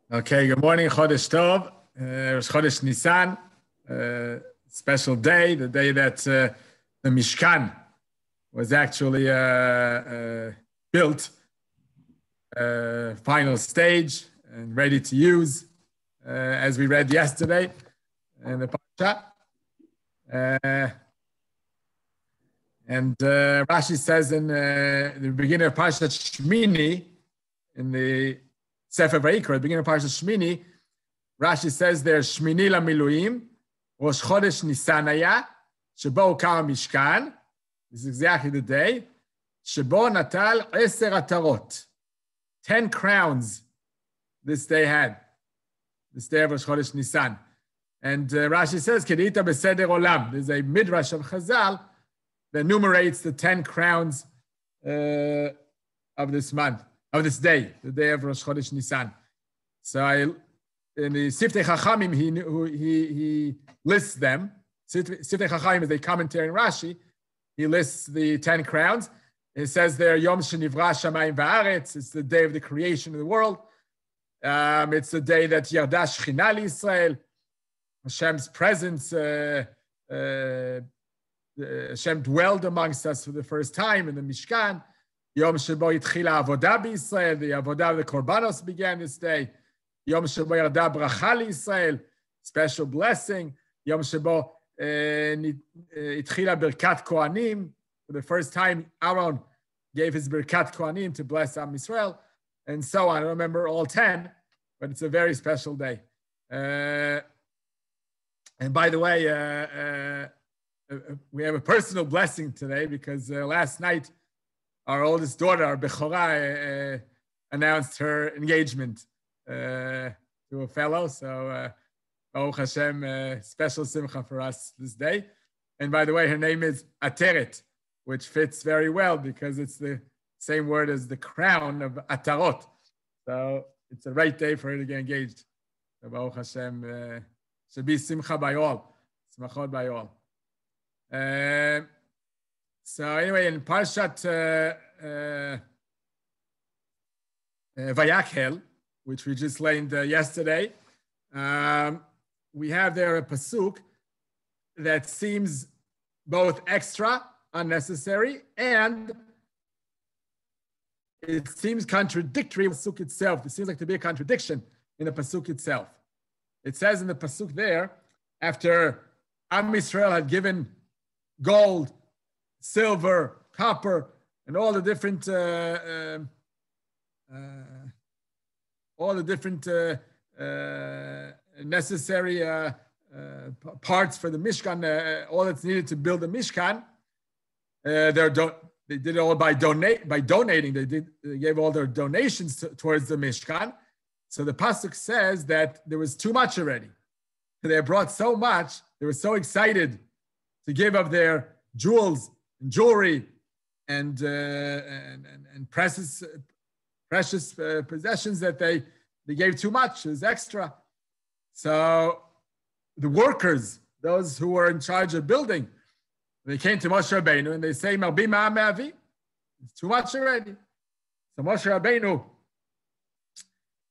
Okay, good morning, Chodesh Tov. It's Chodesh Nisan, special day, the day that the Mishkan was actually built, final stage and ready to use, as we read yesterday in the Parsha. And Rashi says in the beginning of Parshat Shmini, in the Sefer Vayikra, at the beginning of Parshat Shmini, Rashi says there, Shmini la miluim, Rosh Chodesh Nisan haya, shebo ukam Mishkan. This is exactly the day. Shebo natal 10 atarot. 10 crowns this day had. This day of Rosh Chodesh Nisan. And Rashi says, Kedita beseder olam. There's a midrash of Chazal that enumerates the 10 crowns of this month, of this day, the day of Rosh Chodesh Nisan. So in the Siftei Chachamim, he lists them. Siftei Chachamim is a commentary in Rashi. He lists the 10 crowns. It says there, Yom Shenivra Shamayim Va'aretz. It's the day of the creation of the world. It's the day that Yarda Shechina Yisrael. Hashem's presence, Hashem dwelled amongst us for the first time in the Mishkan. Yom Shebo Yitchila Avodah B'Yisrael. The Avodah of the Korbanos began this day. Yom Shebo Yarda Bracha L'Yisrael, special blessing. Yom Shebo Yitchila Birkat Kohanim. For the first time, Aaron gave his Birkat Kohanim to bless Am Yisrael, and so on. I don't remember all 10, but it's a very special day. And by the way, we have a personal blessing today because last night, our oldest daughter, our Bechorah, announced her engagement to a fellow. So, Baruch Hashem, special simcha for us this day. And by the way, her name is Ateret, which fits very well because it's the same word as the crown of Atarot. So it's a right day for her to get engaged. So Baruch Hashem, should be simcha by all, simachot by all. So anyway, in Parshat Vayakhel, which we just learned yesterday, we have there a pasuk that seems both extra, unnecessary, and it seems contradictory with the pasuk itself. It seems like to be a contradiction in the pasuk itself. It says in the pasuk there, after Am Yisrael had given gold, silver, copper, and all the different necessary parts for the Mishkan, all that's needed to build the Mishkan. They did it all by donating. They gave all their donations towards the Mishkan. So the pasuk says that there was too much already. They brought so much. They were so excited to give of their jewels and jewelry and precious possessions that they gave too much. It was extra. So the workers, those who were in charge of building, they came to Moshe Rabbeinu and they say, "Marbi ma'am me'avi." It's too much already. So Moshe Rabbeinu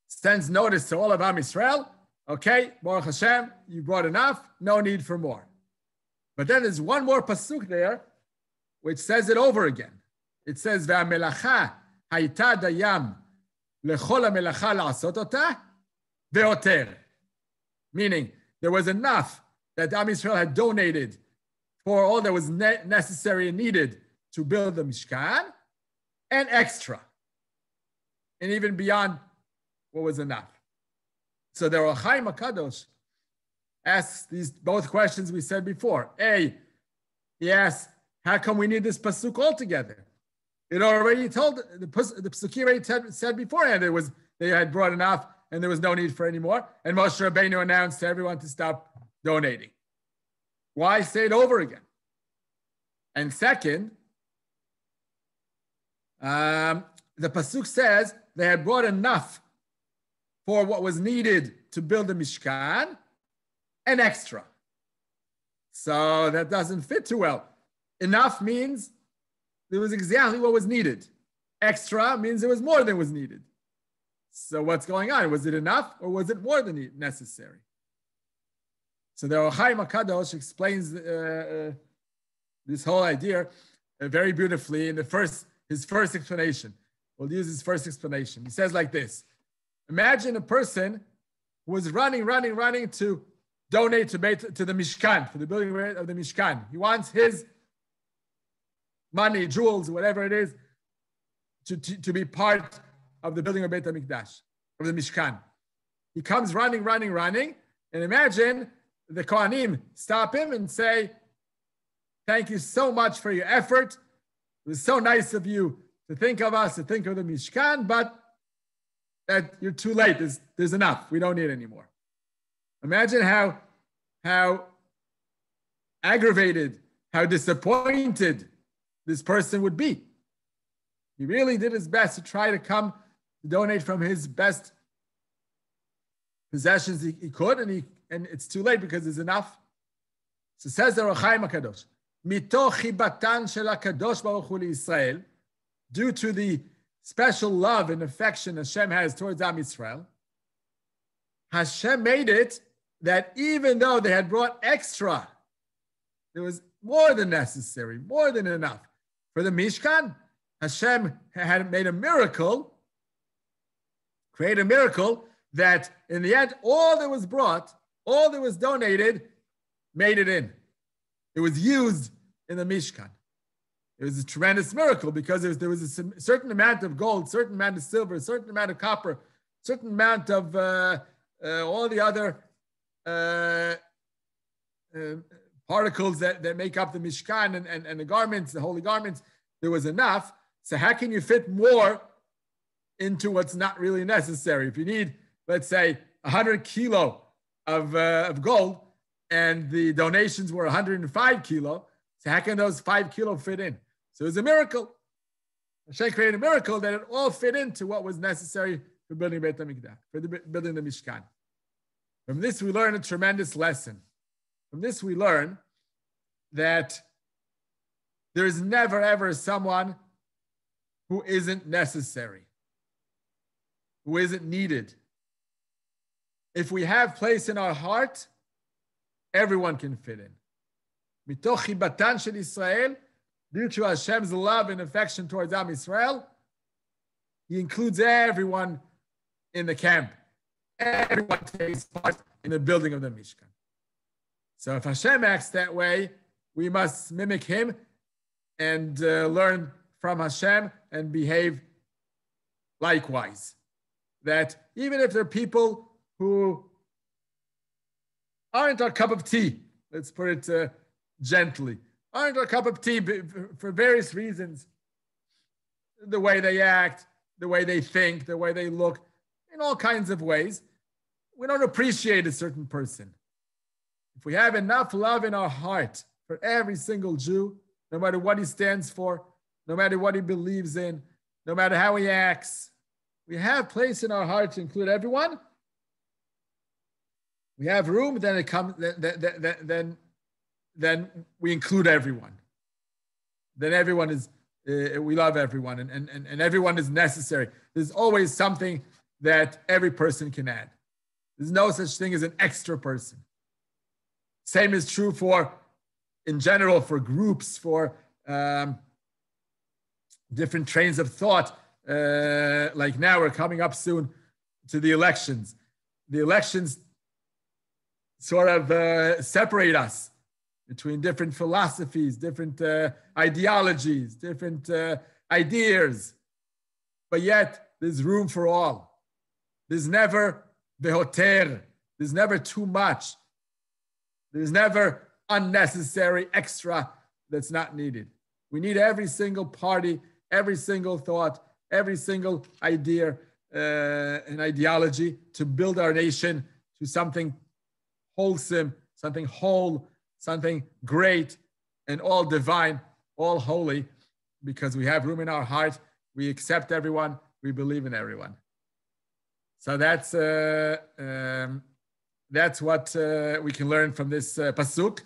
sends notice to all of Am Yisrael. Okay, Baruch Hashem, you brought enough. No need for more. But then there's one more pasuk there, which says it over again. It says, "Ve'amelacha hayta dayam lechol hamelacha la'asot ota ve'oter," meaning there was enough that Am Yisrael had donated for all that was necessary and needed to build the Mishkan, and extra, and even beyond what was enough. So the Ohr HaChaim HaKadosh asks these both questions we said before. A, he asks, how come we need this pasuk altogether? It already told, the pasuk already said beforehand they had brought enough and there was no need for any more. And Moshe Rabbeinu announced to everyone to stop donating. Why say it over again? And second, the pasuk says they had brought enough for what was needed to build the Mishkan, and extra. So that doesn't fit too well. Enough means there was exactly what was needed. Extra means there was more than was needed. So what's going on? Was it enough or was it more than necessary? So the Or Chaim HaKadosh explains this whole idea very beautifully in his first explanation. We'll use his first explanation. He says like this. Imagine a person who was running to donate to the Mishkan, for the building of the Mishkan. He wants his money, jewels, whatever it is, to be part of the building of Beit HaMikdash, of the Mishkan. He comes running, and imagine the Kohanim stop him and say, thank you so much for your effort. It was so nice of you to think of us, to think of the Mishkan, but that you're too late. There's enough. We don't need any more. Imagine how aggravated, how disappointed this person would be. He really did his best to try to come to donate from his best possessions he could, and it's too late because there's enough. So says the Or Chaim HaKadosh, mitoch chibatan shel HaKadosh Baruch Hu liYisrael, due to the special love and affection Hashem has towards Am Yisrael, Hashem made it that even though they had brought extra, there was more than necessary, more than enough for the Mishkan. Hashem had made a miracle, create a miracle that in the end, all that was brought, all that was donated, made it in. It was used in the Mishkan. It was a tremendous miracle because there was a certain amount of gold, certain amount of silver, certain amount of copper, certain amount of all the other particles that make up the Mishkan and the garments, the holy garments. There was enough. So how can you fit more into what's not really necessary? If you need, let's say, 100 kilo of gold and the donations were 105 kilo, so how can those 5 kilo fit in? So it was a miracle. Hashem created a miracle that it all fit into what was necessary for building Beit HaMikdash, for building the Mishkan. From this, we learn a tremendous lesson. From this, we learn that there is never, ever someone who isn't necessary, who isn't needed. If we have place in our heart, everyone can fit in. Mitoch chibatan shel Yisrael, due to Hashem's love and affection towards Am Yisrael, He includes everyone in the camp. Everyone takes part in the building of the Mishkan. So if Hashem acts that way, we must mimic Him and learn from Hashem and behave likewise. That even if there are people who aren't our cup of tea, let's put it gently, aren't our cup of tea for various reasons, the way they act, the way they think, the way they look, in all kinds of ways, we don't appreciate a certain person. If we have enough love in our heart for every single Jew, no matter what he stands for, no matter what he believes in, no matter how he acts, we have place in our heart to include everyone. We have room, then it comes. Then we include everyone. Then everyone is. We love everyone, and everyone is necessary. There's always something that every person can add. There's no such thing as an extra person. Same is true in general, for groups, for different trains of thought. Like now, we're coming up soon to the elections. The elections sort of separate us between different philosophies, different ideologies, different ideas. But yet, there's room for all. There's never behoter. There's never too much. There's never unnecessary extra that's not needed. We need every single party, every single thought, every single idea and ideology to build our nation to something wholesome, something whole, something great, and all divine, all holy, because we have room in our heart. We accept everyone. We believe in everyone. So that's what we can learn from this pasuk,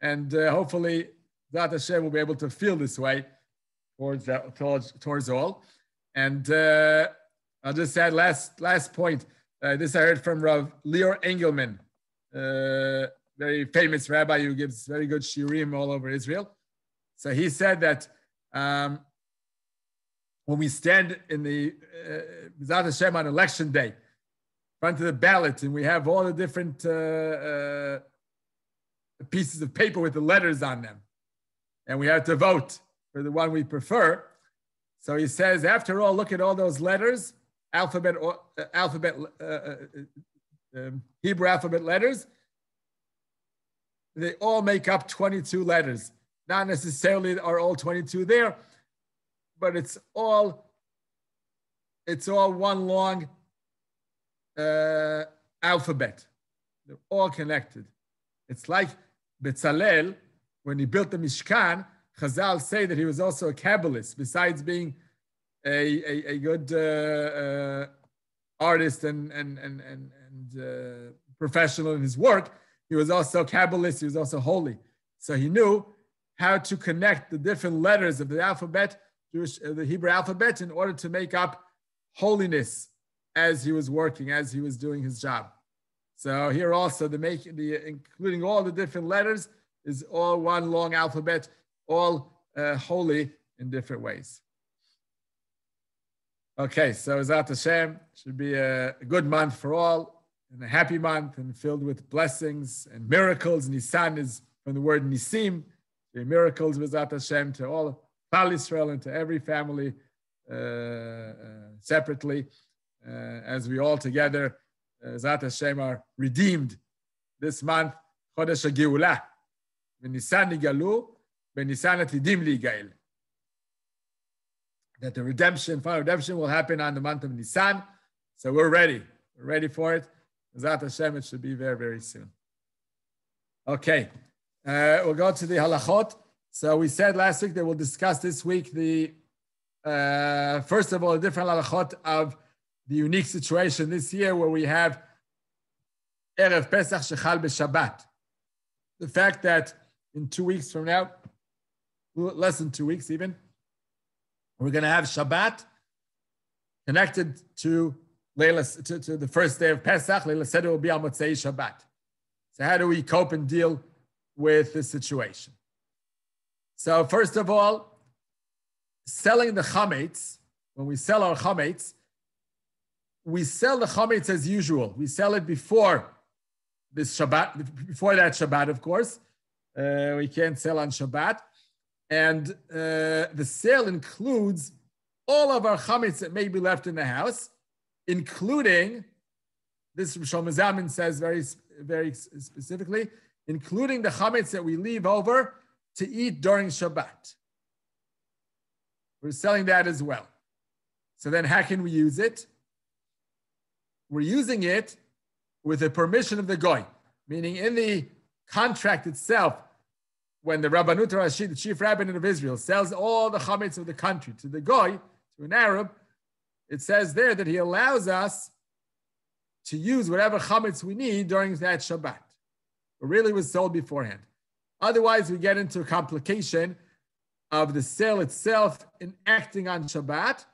and hopefully, Zat Hashem will be able to feel this way towards all. And I'll just add last point. This I heard from Rav Lior Engelman, very famous rabbi who gives very good shiurim all over Israel. So he said that when we stand in the B'ezrat Hashem on election day, in front of the ballot, and we have all the different pieces of paper with the letters on them, and we have to vote for the one we prefer. So he says, after all, look at all those letters, Hebrew alphabet letters. They all make up 22 letters. Not necessarily are all 22 there, but it's all one long alphabet. They're all connected. It's like Betzalel, when he built the Mishkan, Chazal say that he was also a Kabbalist, besides being a good artist and professional in his work. He was also Kabbalist, he was also holy. So he knew how to connect the different letters of the alphabet, the Hebrew alphabet, in order to make up holiness as he was working, as he was doing his job. So here also, including all the different letters, is all one long alphabet, all holy in different ways. Okay, so B'ezrat Hashem should be a good month for all, and a happy month, and filled with blessings and miracles. Nisan is from the word Nisim, the miracles B'ezrat Hashem to all of Klal Yisrael and to every family separately, as we all together, B'ezrat Hashem, are redeemed this month. Chodesh HaGeulah, B'Nisan Nigalu, B'Nisan Atidim Ligael. That the final redemption will happen on the month of Nisan. So we're ready. We're ready for it. B'ezrat Hashem, it should be very, very soon. Okay, we'll go to the halachot. So we said last week that we'll discuss this week the, first of all, the different halachot of the unique situation this year where we have Erev Pesach Shechal B'Shabbat. The fact that in 2 weeks from now, less than 2 weeks even, we're going to have Shabbat connected to the first day of Pesach. Leila said it will be on Motzei Shabbat. So how do we cope and deal with this situation? So first of all, selling the chametz, when we sell our chametz, we sell the chametz as usual. We sell it before this Shabbat, before that Shabbat, of course. We can't sell on Shabbat. And the sale includes all of our chametz that may be left in the house, including, this Shlomo Zalman says very, very specifically, including the chametz that we leave over to eat during Shabbat. We're selling that as well. So then how can we use it? We're using it with the permission of the goy, meaning in the contract itself, when the Rabbanut Rashi, the chief rabbinate of Israel, sells all the chametz of the country to the goy, to an Arab, it says there that he allows us to use whatever chametz we need during that Shabbat. It really was sold beforehand. Otherwise, we get into a complication of the sale itself enacting on Shabbat,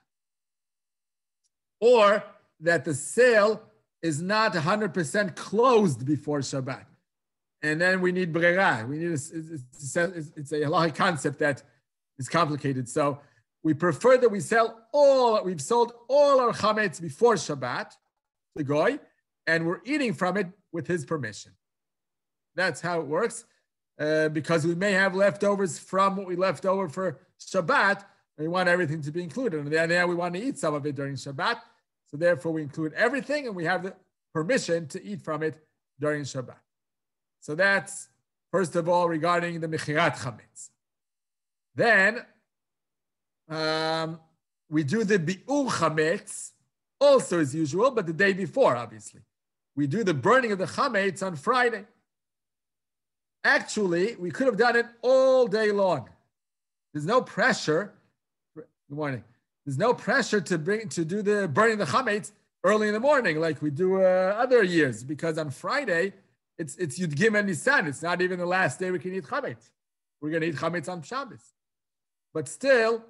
or that the sale is not 100% closed before Shabbat. And then we need brera. We need it's a halachic concept that is complicated. So we prefer that we've sold all our chametz before Shabbat, the goy, and we're eating from it with his permission. That's how it works, because we may have leftovers from what we left over for Shabbat, and we want everything to be included. And then we want to eat some of it during Shabbat. So therefore we include everything, and we have the permission to eat from it during Shabbat. So that's, first of all, regarding the mechirat chametz. Then we do the bi'ur chametz, also as usual, but the day before, obviously. We do the burning of the chametz on Friday. Actually, we could have done it all day long. There's no pressure. Good morning. There's no pressure to do the burning the chametz early in the morning like we do other years, because on Friday, it's Yud Gimel Nisan. It's not even the last day we can eat chametz. We're going to eat chametz on Shabbos. But still,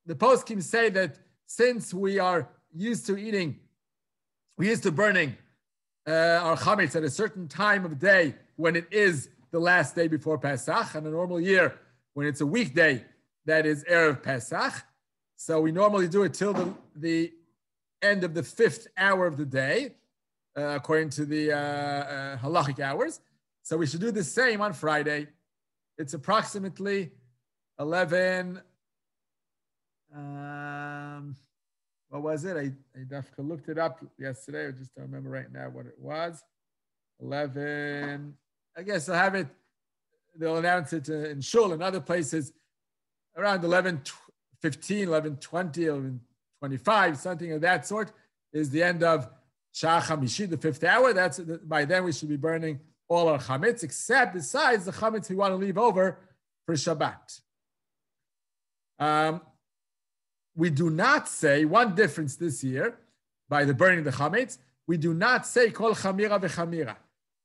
the poskim say that since we are used to burning our chametz at a certain time of day when it is the last day before Pesach. In a normal year, when it's a weekday, that is Erev Pesach. So we normally do it till the end of the 5th hour of the day, according to the halachic hours. So we should do the same on Friday. It's approximately 11. What was it? I looked it up yesterday. I just don't remember right now what it was. 11. I guess I'll have it. They'll announce it in Shul and other places around 11:15, 11:20, 11:25, something of that sort is the end of Shah Chamishi, the 5th hour. That's by then we should be burning all our chametz, except besides the chametz we want to leave over for Shabbat. We do not say, one difference this year, by the burning of the chametz, we do not say kol chamira v'chamira.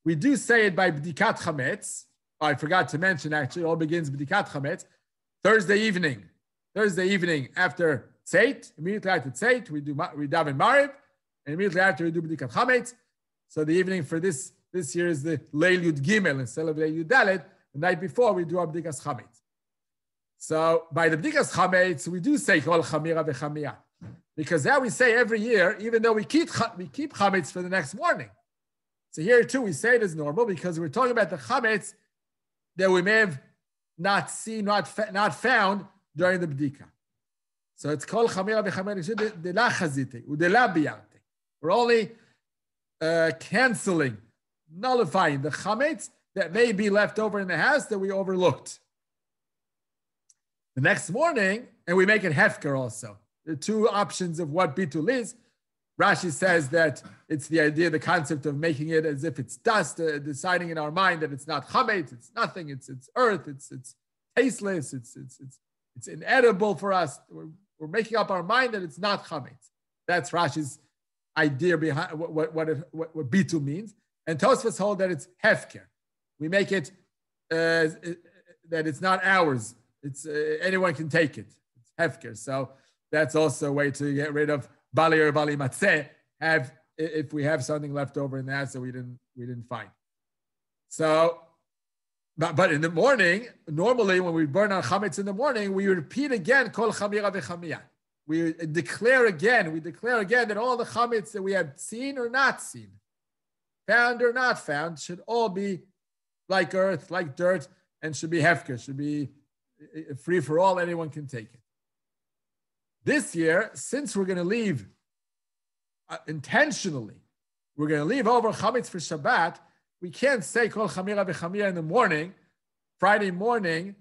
We do say it by bdikat chametz. I forgot to mention, actually, it all begins bdikat chametz. Thursday evening after tzeit, immediately after tzeit, we daven mariv, and immediately after we do bdikat chametz. So the evening for this year is the Leil Yud Gimel instead of Leil Yud Dalet. The night before we do our bdikas chametz. So by the bdikas chametz, we do say kol chamira v'chamira, because that we say every year, even though we keep chametz for the next morning. So here too we say it as normal because we're talking about the chametz that we may have not seen, not found during the bdika. So it's kol chamira v'chamira de la chazite u de la biyarte. We're only canceling, nullifying the chametz that may be left over in the house that we overlooked. The next morning, and we make it hefker also. The two options of what bitul is. Rashi says that it's the idea, the concept of making it as if it's dust, deciding in our mind that it's not chametz, it's nothing, it's earth, it's tasteless, it's inedible for us. We're making up our mind that it's not chametz. That's Rashi's idea behind what bitul means. And Tosfos hold that it's hefker. We make it that it's not ours. It's anyone can take it. It's hefker. So that's also a way to get rid of bali or bali matzeh. If we have something left over in the house that we didn't find. So, but in the morning, normally when we burn our chametz in the morning, we repeat again kol chamira v'chamia. We declare again that all the chametz that we have seen or not seen, found or not found, should all be like earth, like dirt, and should be hefker, should be free for all, anyone can take it. This year, since we're going to leave intentionally, we're going to leave over chametz for Shabbat, we can't say kol chamira v'chamira in the morning, Friday morning,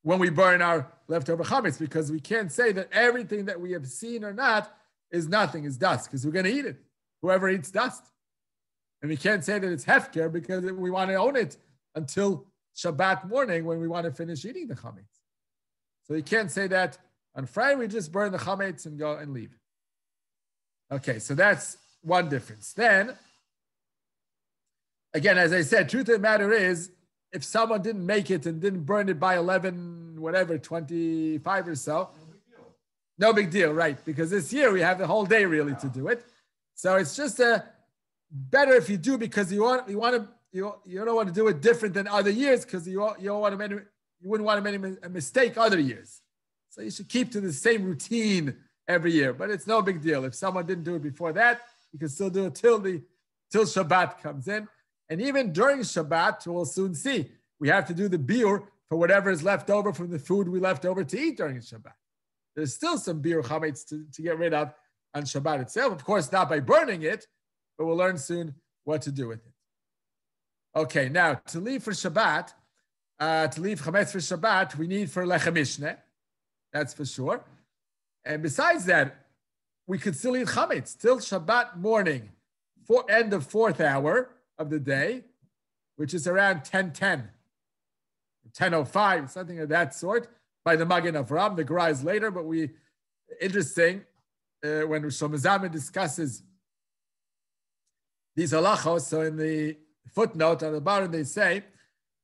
when we burn our leftover chametz, because we can't say that everything that we have seen or not is nothing, is dust, because we're going to eat it. Whoever eats dust. And we can't say that it's hefker because we want to own it until Shabbat morning when we want to finish eating the chametz. So you can't say that on Friday we just burn the chametz and go and leave. Okay, so that's one difference. Then, again, as I said, truth of the matter is, if someone didn't make it and didn't burn it by 25 or so, no big deal, right? Because this year we have the whole day really to do it. So it's just better if you do, because you don't want to do it different than other years, because you wouldn't want to make a mistake other years. So you should keep to the same routine every year. But it's no big deal. If someone didn't do it before that, you can still do it till Shabbat comes in. And even during Shabbat, we'll soon see, we have to do the biur for whatever is left over from the food we left over to eat during Shabbat. There's still some biur chametz to get rid of on Shabbat itself. Of course, not by burning it, but we'll learn soon what to do with it. Okay, now to leave for Shabbat, to leave chametz for Shabbat, we need for lechem mishneh, that's for sure. And besides that, we could still eat chametz till Shabbat morning, end of 4th hour of the day, which is around 10:10, 10:05, something of that sort, by the Magen Avram. The Gra is later, but interesting, when Shlomo Zalman discusses these halachos, so in the footnote on the bottom, they say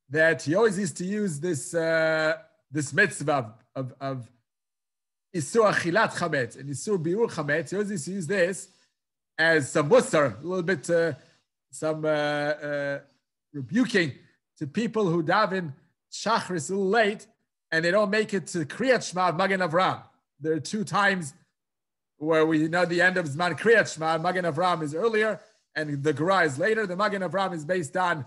that he always used to use this mitzvah of Isur Achilat Chametz and Isur Biur Chametz. You always use this as some musar, a little bit, some rebuking to people who daven Shachris a little late and they don't make it to Kriyat Shema of Magen Avraham. There are 2 times where we know the end of Zman Kriyat Shema. Magen Avraham is earlier and the Gra is later. The Magen Avraham is based on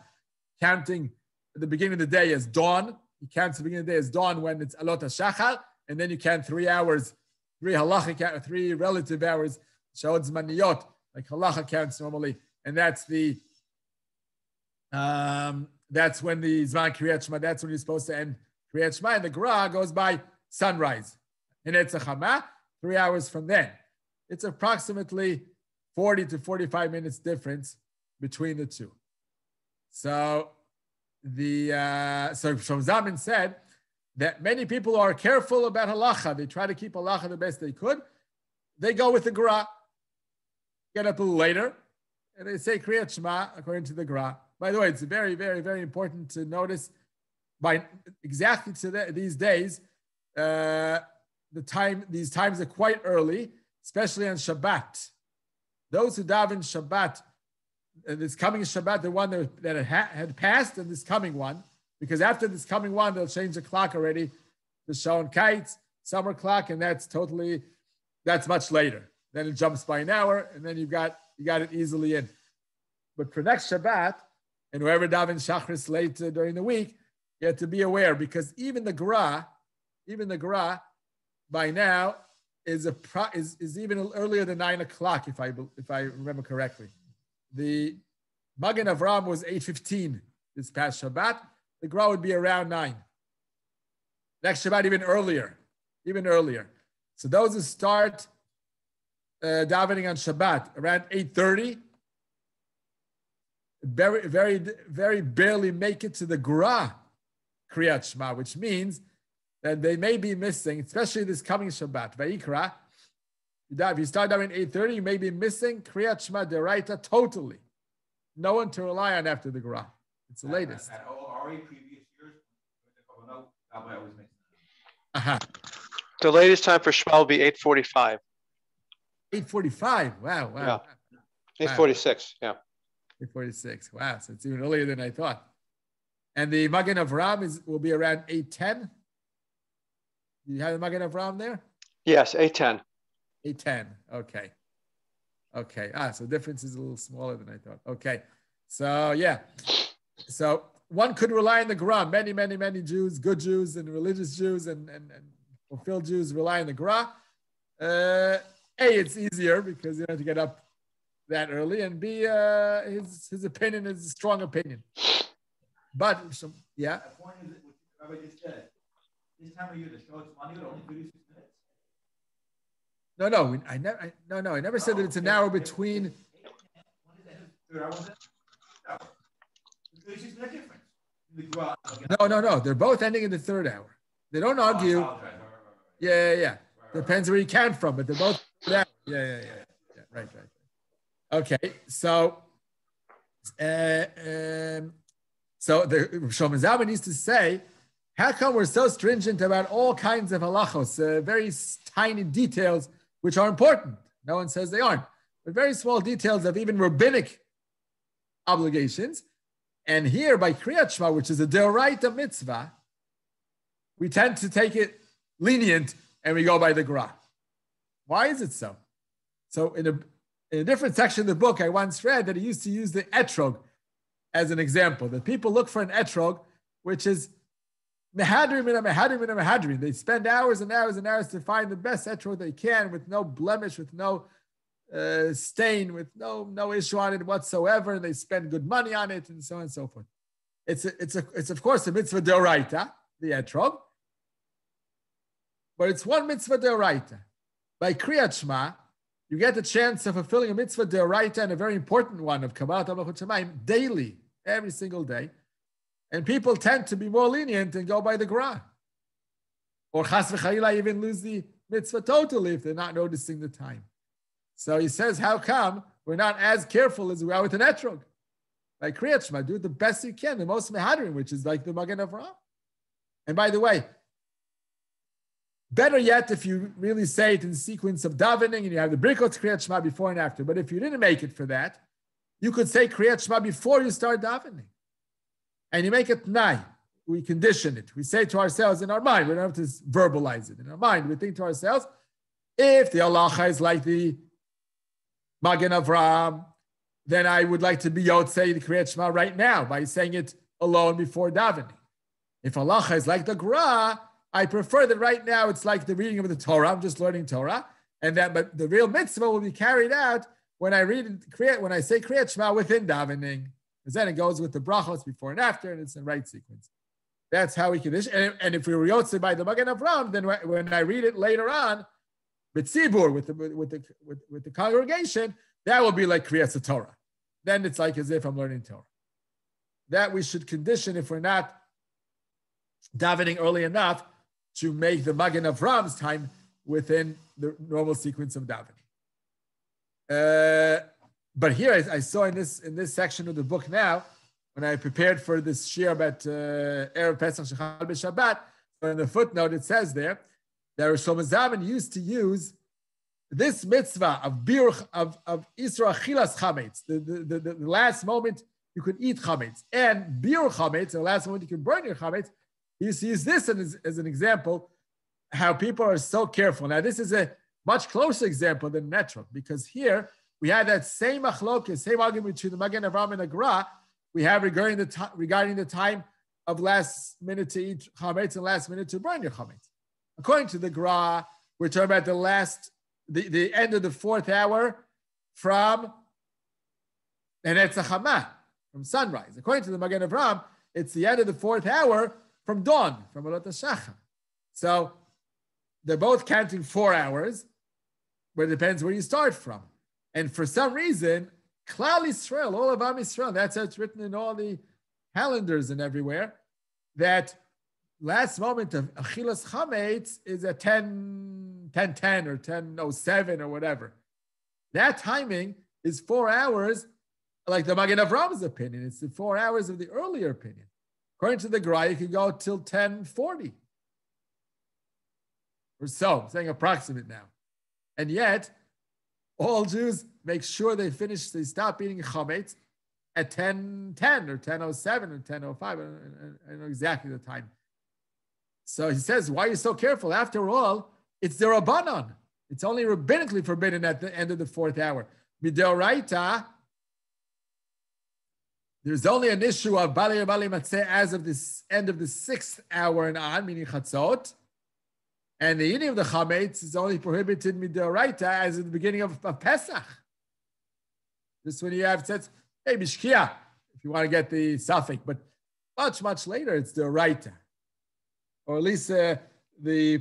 counting the beginning of the day as dawn. You count the beginning of the day as dawn when it's Alot HaShachar, and then you count 3 hours, 3 halacha, 3 relative hours, Sha'od Zmaniyot, like halacha counts normally, and that's the that's when the Zman Kriyat Shema, that's when you're supposed to end Kriyat Shema, and the Gra goes by sunrise. And it's a Chama, 3 hours from then. It's approximately 40 to 45 minutes difference between the two. So so Shom Zaman said that many people are careful about halacha. They try to keep halacha the best they could. They go with the Gra, get up a little later, and they say Kriyat Shema according to the Gra. By the way, it's very, very, very important to notice by exactly these days, these times are quite early, especially on Shabbat. Those who daven Shabbat, this coming Shabbat, the one that had passed, and this coming one, because after this coming one, they'll change the clock already, the Shaon Kites, summer clock, and that's much later. Then it jumps by an hour, and then you got it easily in. But for next Shabbat, and whoever davens Shachris late during the week, you have to be aware, because even the Gra by now is even earlier than 9 o'clock, if I remember correctly. The Magen Avraham was 8:15 this past Shabbat. The Gra would be around 9. Next Shabbat even earlier. So those who start davening on Shabbat around 8:30, very, very, very barely make it to the Gra Kriyat Shema, which means that they may be missing, especially this coming Shabbat. Vayikra, if you start davening 8:30, you may be missing Kriyat Shema Deraita totally. No one to rely on after the Gra. It's the latest. At already previous years, the latest time for Shema will be 8:45. 8:45. Wow. Yeah. 8:46. Yeah. 8:46. Wow. So it's even earlier than I thought. And the Magen Avraham will be around 8:10. Do you have the Magen Avraham there? Yes, 8:10. 8:10. Okay. So the difference is a little smaller than I thought. Okay. So yeah. So one could rely on the Gra. Many, many, many Jews, good Jews and religious Jews and fulfilled Jews rely on the Gra. It's easier because you don't have to get up that early, and B, his opinion is a strong opinion. But yeah. The point is, what Rabbi just said, this time of year, the show it's money would only 36 minutes. No, I never said that it's an hour between. No. They're both ending in the 3rd hour. They don't argue. Yeah. Depends where you count from, but they're both. Yeah. Right. Okay, so the Shlomo Zalman used to say, how come we're so stringent about all kinds of halachos, very tiny details, which are important? No one says they aren't, but very small details of even rabbinic obligations. And here by Kriyat Shema, which is a deoraita mitzvah, we tend to take it lenient and we go by the Gra. Why is it so? So in a different section of the book, I once read that he used to use the etrog as an example, that people look for an etrog, which is mehadrim and a mehadrim and a mehadrim. They spend hours and hours and hours to find the best etrog they can with no blemish, with no stain, with no issue on it whatsoever. And they spend good money on it and so on and so forth. It's of course a mitzvah deoraita, the etrog, but it's one mitzvah deoraita. By Kriyat Shema, you get the chance of fulfilling a mitzvah deoraita and a very important one of Kabbalat Malchut Shamayim daily, every single day. And people tend to be more lenient and go by the Gra. Or Chas v'Chayila even lose the mitzvah totally if they're not noticing the time. So he says, how come we're not as careful as we are with an etrog? By Kriyat Shema, do it the best you can, the most mehadrim, which is like the Magen Avraham. And by the way, Better yet, if you really say it in sequence of davening and you have the Birkot Kriyat Shema before and after. But if you didn't make it for that, you could say Kriyat Shema before you start davening. And you make it nai. We condition it. We say to ourselves in our mind, we don't have to verbalize it. In our mind, we think to ourselves, if the halacha is like the Magen Avraham, then I would like to be Yotzei the Kriyat Shema right now by saying it alone before davening. If halacha is like the Gra, I prefer that right now it's like the reading of the Torah. I'm just learning Torah, but the real mitzvah will be carried out when I when I say Kriyat Shema within davening, because then it goes with the brachos before and after, and it's in right sequence. That's how we condition. And if we were Yotzei by the Magen Avraham, then when I read it later on, B'tzibur with the congregation, that will be like Kriyat Torah. Then it's like as if I'm learning Torah. That we should condition if we're not davening early enough to make the Magen Avraham's time within the normal sequence of davening. But here I saw in this section of the book now, when I prepared for this shir about Erev Pesach Shechal B'Shabbat, in the footnote it says there that Rosh Zalman used to use this mitzvah of birch of Isra Achilas Chametz, the last moment you could eat chametz, and bir chametz, the last moment you can burn your chametz. He used to use this as an example how people are so careful. Now this is a much closer example than Netrok, because here we have that same machlokes, same argument between the Magen Avraham and the Gra. We have regarding the time of last minute to eat chametz and last minute to burn your chametz. According to the Gra, we're talking about the end of the 4th hour from Eretz Chama, from sunrise. According to the Magen Avraham, it's the end of the 4th hour from dawn, from Alot HaShachar. So they're both counting 4 hours, but it depends where you start from. And for some reason, Klal Yisrael, all of Am Yisrael, that's how it's written in all the calendars and everywhere, that last moment of Achilas Chametz is at 10:10 or 10:07 or whatever. That timing is 4 hours, like the Magen Avraham's opinion. It's the 4 hours of the earlier opinion. According to the Gra, you can go till 10:40 or so. I'm saying approximate now. And yet, all Jews make sure they stop eating chametz at 10:10 or 10:07 or 10:05. I don't know exactly the time. So he says, why are you so careful? After all, it's the Rabbanon. It's only rabbinically forbidden at the end of the 4th hour. Midoraita, there's only an issue of Bali Matzeh as of this end of the 6th hour and on, meaning Chatzot. And the eating of the chametz is only prohibited midoraita as at the beginning of Pesach. This when you have says, hey, Mishkia, if you want to get the suffix, but much, much later it's the oraita. Or at least the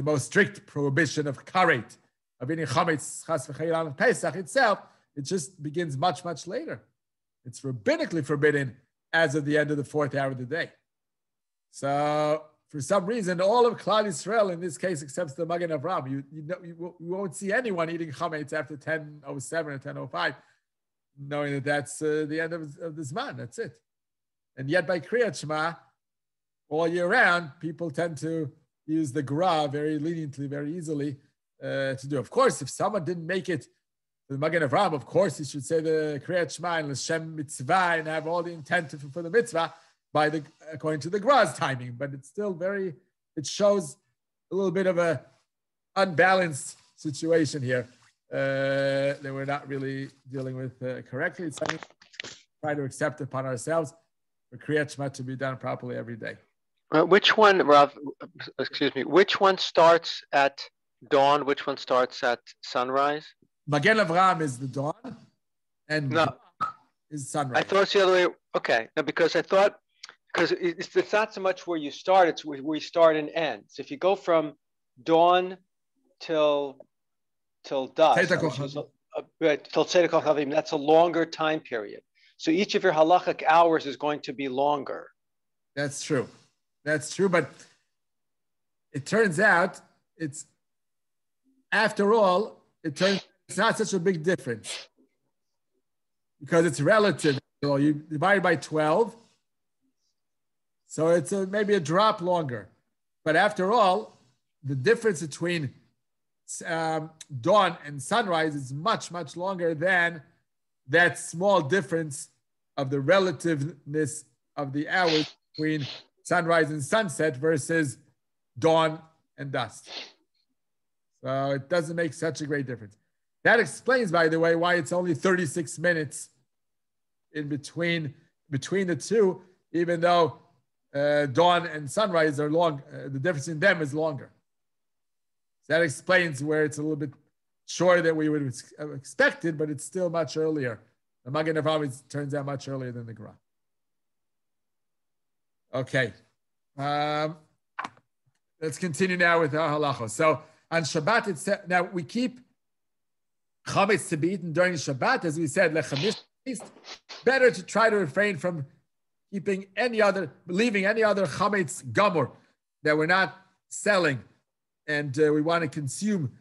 most strict prohibition of karet, of eating chametz chas v'chayil on Pesach itself, it just begins much, much later. It's rabbinically forbidden as of the end of the 4th hour of the day. So for some reason, all of Klal Yisrael, in this case, except the Magen Avraham, you won't see anyone eating chametz after 10:07 or 10:05, knowing that that's the end of this month. That's it. And yet by Kriyat Shema, all year round, people tend to use the Gra very leniently, very easily to do. Of course, if someone didn't make it to the Magen Avraham, of course, he should say the Kriyat Shema and L'Shem Mitzvah and have all the intent for the mitzvah according to the Gra's timing. But it's still it shows a little bit of a unbalanced situation here that we're not really dealing with correctly. It's something we try to accept upon ourselves for Kriyat Shema to be done properly every day. Which one, Rav, excuse me, which one starts at dawn? Which one starts at sunrise? Magen Avraham is the dawn, and no, is sunrise. I thought it's the other way. Okay, no, because it's not so much where you start, it's where you start and end. So if you go from dawn till dusk, till Tzedek Chavim, that's a longer time period. So each of your halachic hours is going to be longer. That's true. That's true, but it turns out it's not such a big difference because it's relative. So you divide by 12, so it's maybe a drop longer. But after all, the difference between dawn and sunrise is much, much longer than that small difference of the relativeness of the hours between sunrise and sunset versus dawn and dusk. So it doesn't make such a great difference. That explains, by the way, why it's only 36 minutes in between the two, even though dawn and sunrise are long. The difference in them is longer. So that explains where it's a little bit shorter than we would have expected, but it's still much earlier. The Magen Avraham turns out much earlier than the Gra. Okay. Let's continue now with our halachos. So on Shabbat, it's now we keep chametz to be eaten during Shabbat, as we said, lechamish. Better to try to refrain from leaving any other chametz gamur that we're not selling and we want to consume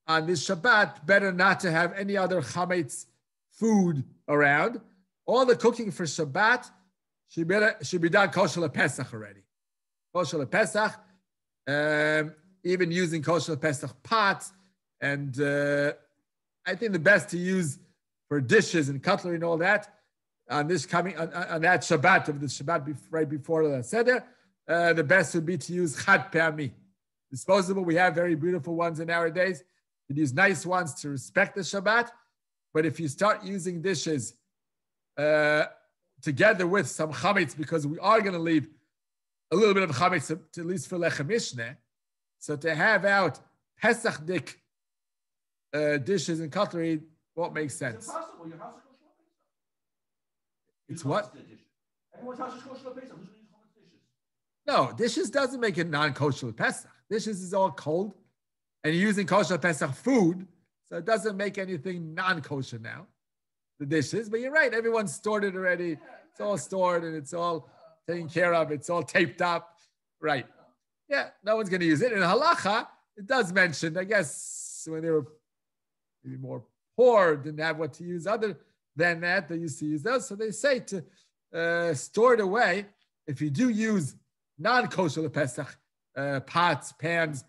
on this Shabbat. Better not to have any other chametz food around. All the cooking for Shabbat should be done kosher Pesach already. Kosher Pesach, even using kosher Pesach pots, and I think the best to use for dishes and cutlery and all that on this coming on that Shabbat of the Shabbat right before the Seder, the best would be to use chad pe'ami. Disposable, we have very beautiful ones in our days. You use nice ones to respect the Shabbat, but if you start using dishes together with some chametz, because we are going to leave a little bit of chametz, at least for lechem mishneh, so to have out Pesach dik dishes and cutlery won't make sense. It's impossible. Your house is kosher Pesach. It's what? Everyone's house is kosher Pesach. Who's going to use chametz dishes? No, dishes doesn't make it non-kosher Pesach. Dishes is all cold, and you're using kosher Pesach food, so it doesn't make anything non-kosher now, the dishes. But you're right, everyone's stored it already. It's all stored, and it's all taken care of. It's all taped up. Right. Yeah, no one's going to use it. In halacha, it does mention, I guess, when they were maybe more poor, didn't have what to use other than that, they used to use those. So they say to store it away. If you do use non-kosher Pesach pots, pans,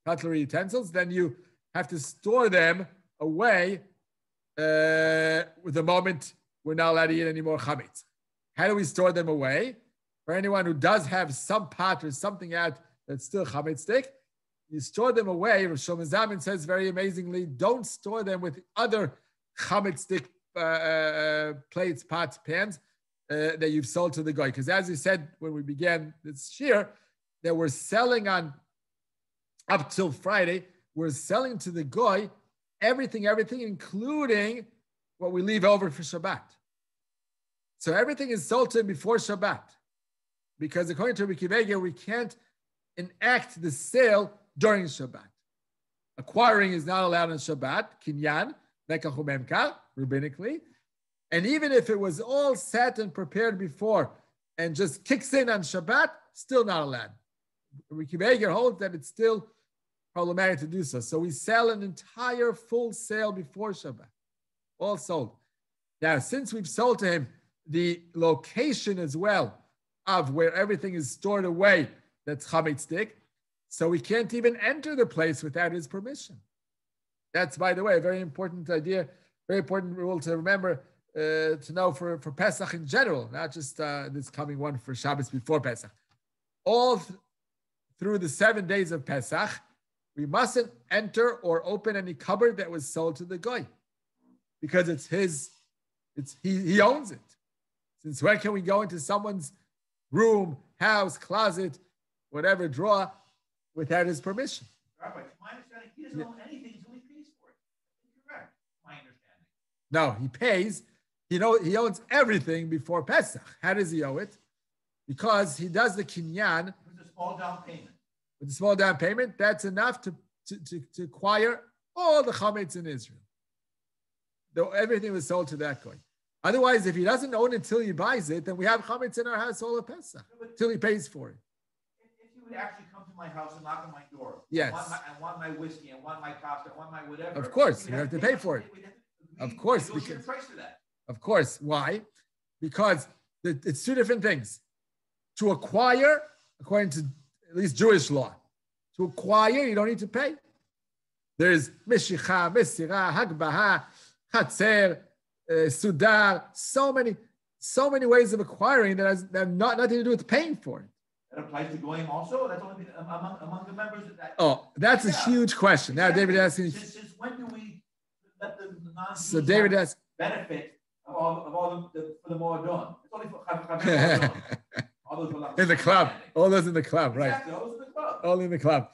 cutlery, utensils, then you have to store them away with the moment we're not allowed to eat any more chametz. How do we store them away? For anyone who does have some pot or something out that's still chametz stick, you store them away. Rav Shlomo Zalman says very amazingly, don't store them with other chametz stick plates, pots, pans that you've sold to the goy. Because as you said when we began this year, that we're selling on up till Friday, we're selling to the goy everything, including what we leave over for Shabbat. So everything is sold to him before Shabbat, because according to Rabbi Akiva, we can't enact the sale during Shabbat. Acquiring is not allowed on Shabbat, kinyan, mekach umemkar, rabbinically. And even if it was all set and prepared before and just kicks in on Shabbat, still not allowed. Rabbi Akiva holds that it's still problematic to do so. So we sell an entire full sale before Shabbat, all sold. Now, since we've sold to him the location as well of where everything is stored away, that's chametz stick, so we can't even enter the place without his permission. That's, by the way, a very important idea, very important rule to remember, to know for Pesach in general, not just this coming one for Shabbos before Pesach. All through the 7 days of Pesach, we mustn't enter or open any cupboard that was sold to the goy, because it's his. He owns it. Since when can we go into someone's room, house, closet, whatever drawer, without his permission? Rabbi, to my understanding, he doesn't own anything until he pays for it. Incorrect, my understanding. No, he pays. He owns everything before Pesach. How does he owe it? Because he does the kinyan. With a small down payment. With a small down payment, that's enough to acquire all the chametz in Israel. Though everything was sold to that guy. Otherwise, if he doesn't own it until he buys it, then we have chametz in our house all of Pesach until he pays for it. If you would actually come to my house and knock on my door, yes, I want my whiskey, I want my pasta, I want my whatever. Of course, you have to pay for it. Of course, because price for that. Of course, why? Because it's two different things. To acquire, according to at least Jewish law, To acquire, you don't need to pay. There's Meshicha, Mesira, Hagbaha, Chatzer, Sudar, so many ways of acquiring that have nothing to do with paying for it. That applies to Goyim also? That's only among the members of that. That's a huge question. Now David asking. Since when do we let the non-Jews So David asks, benefit of all the for the Moadon? It's only for Chav. In the club. All those in the club, right? Exactly, all those in the club. Only in the club.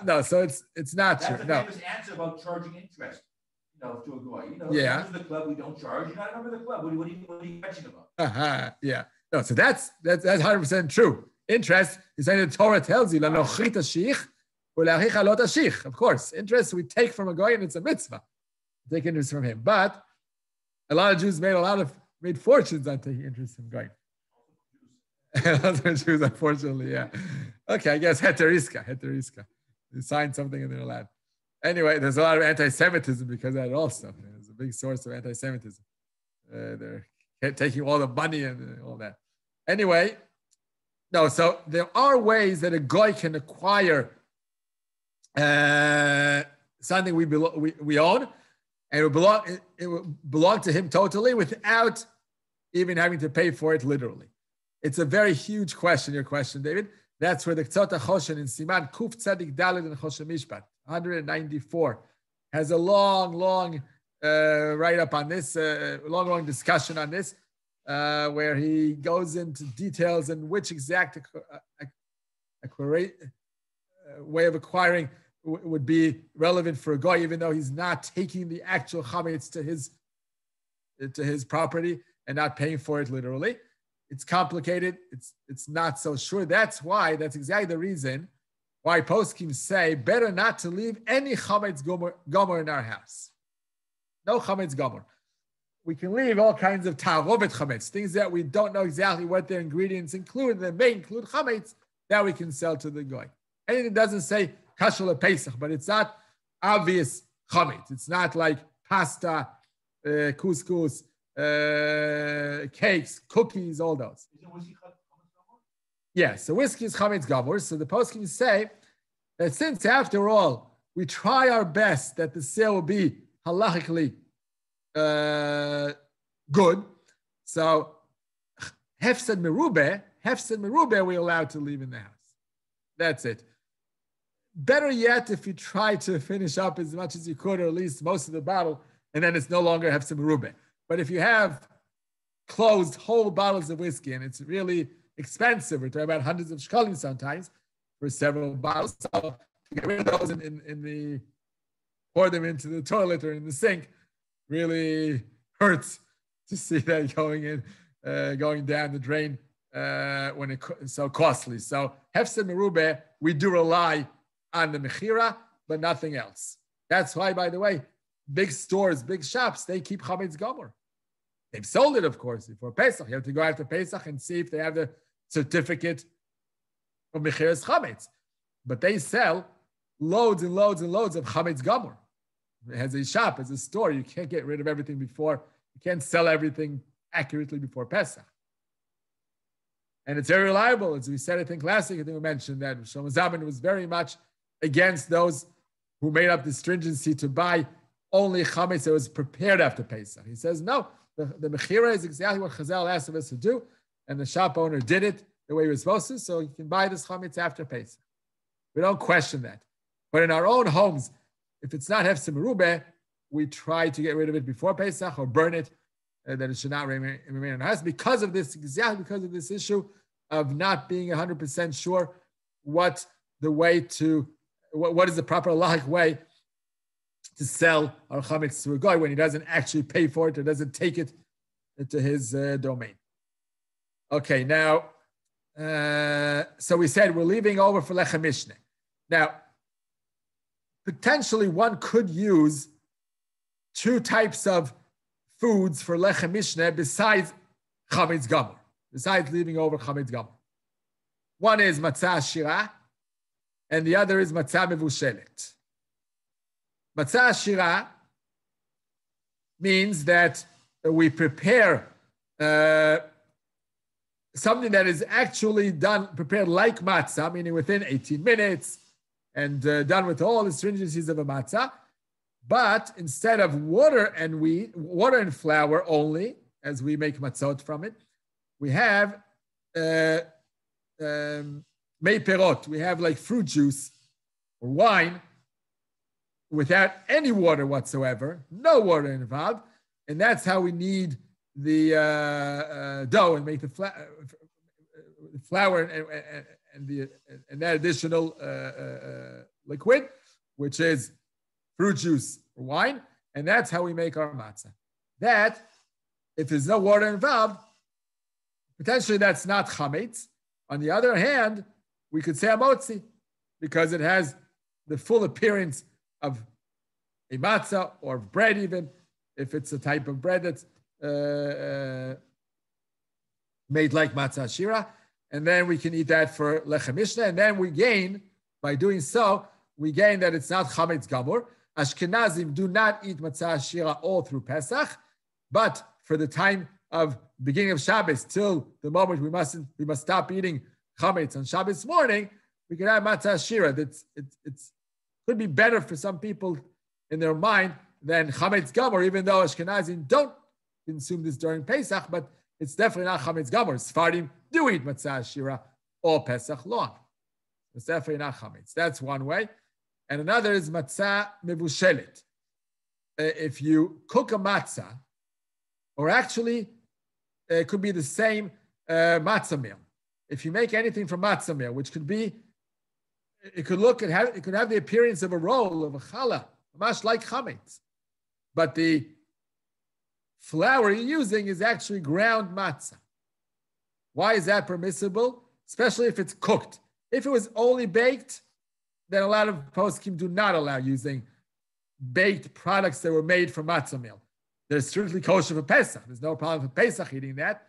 No, so it's not true. That's a No. famous answer about charging interest. To a goy. Yeah. In the club we don't charge. You're not a member of the club. What are you mentioning about? Yeah. No, so that's 100% true. Interest is saying the Torah tells you, of course, interest we take from a goy and it's a mitzvah. Take interest from him. But a lot of Jews made fortunes on taking interest from goy. Jews, unfortunately, yeah. Okay, I guess heteriska. They signed something and they're allowed. Anyway, there's a lot of anti-Semitism because of that also. It's a big source of anti-Semitism. They're taking all the money and all that. Anyway, no, so there are ways that a goy can acquire something we own, and it will belong to him totally without even having to pay for it literally. It's a very huge question, your question, David. That's where the Ktsot HaChoshen in Siman Kuf Tzadik Daled in Choshen Mishpat, 194, has a long write-up on this, long discussion on this, where he goes into details and which exact way of acquiring would be relevant for a goy, even though he's not taking the actual chametz to his property and not paying for it literally. It's complicated. It's not so sure. That's exactly the reason why poskim say better not to leave any chametz gomer in our house. No chametz gomer. We can leave all kinds of ta'arovet chametz, things that we don't know exactly what their ingredients include. They may include chametz that we can sell to the goy. Anything doesn't say kasher Pesach, but it's not obvious chametz. It's not like pasta, couscous, cakes, cookies, all those. Yeah, so whiskey is chametz gavur. So the poskim say that since, after all, we try our best that the sale will be halachically good, so hefsed merube we're allowed to leave in the house. That's it. Better yet, if you try to finish up as much as you could, or at least most of the bottle, and then it's no longer hefsed merube. But if you have closed whole bottles of whiskey and it's really expensive, we're talking about hundreds of shekalim sometimes for several bottles, so get rid of those pour them into the toilet or in the sink, really hurts to see that going down the drain when it's so costly. So hefsed merube, we do rely on the mechira, but nothing else. That's why, by the way, big stores, big shops, they keep chametz gomer. They've sold it, of course, before Pesach. You have to go after Pesach and see if they have the certificate of mechiras chametz. But they sell loads and loads and loads of chametz gomer. As a shop, as a store, you can't get rid of everything before. You can't sell everything accurately before Pesach. And it's very reliable. As we said, I think last week, I think we mentioned that Shlomo Zalman was very much against those who made up the stringency to buy only chametz that was prepared after Pesach. He says, no, the mechira is exactly what Chazal asked of us to do, and the shop owner did it the way he was supposed to, so you can buy this chametz after Pesach. We don't question that. But in our own homes, if it's not hefsed merube, we try to get rid of it before Pesach or burn it, that it should not remain in our house because of this issue of not being 100% sure what is the proper halachic way to sell our chametz to a guy when he doesn't actually pay for it or doesn't take it into his domain. Okay, now, so we said we're leaving over for lechem mishneh. Now, potentially one could use two types of foods for lechem mishneh besides chametz gomer, besides leaving over chametz gomer. One is matzah shira, and the other is matzah mevushelet. Matzah shira means that we prepare something that is actually prepared like matzah, meaning within 18 minutes, and done with all the stringencies of a matzah. But instead of water and flour only, as we make matzot from it, we have mei perot. We have like fruit juice or wine without any water whatsoever, no water involved, and that's how we knead the dough and make the flour and that additional liquid, which is fruit juice or wine, and that's how we make our matzah. That, if there's no water involved, potentially that's not chametz. On the other hand, we could say amotzi, because it has the full appearance of a matzah or bread, even if it's a type of bread that's made like matzah shira. And then we can eat that for lechem mishnah. And then we gain, by doing so, we gain that it's not chametz gamur. Ashkenazim do not eat matzah shira all through Pesach, but for the time of beginning of Shabbos till the moment we must stop eating chametz on Shabbos morning, we can have matzah shira. It's could be better for some people in their mind than chametz gamur, even though Ashkenazim don't consume this during Pesach, but it's definitely not chametz gamur. Sfardim do eat matzah shira all Pesach long. It's definitely not chametz. That's one way. And another is matzah mevushelet. If you cook a matzah, or actually it could be the same matzah meal. If you make anything from matzah meal, which could be, it could have the appearance of a roll, of a challah, much like chametz, but the flour you're using is actually ground matzah. Why is that permissible? Especially if it's cooked. If it was only baked, then a lot of poskim do not allow using baked products that were made from matzah meal. They're strictly kosher for Pesach. There's no problem for Pesach eating that.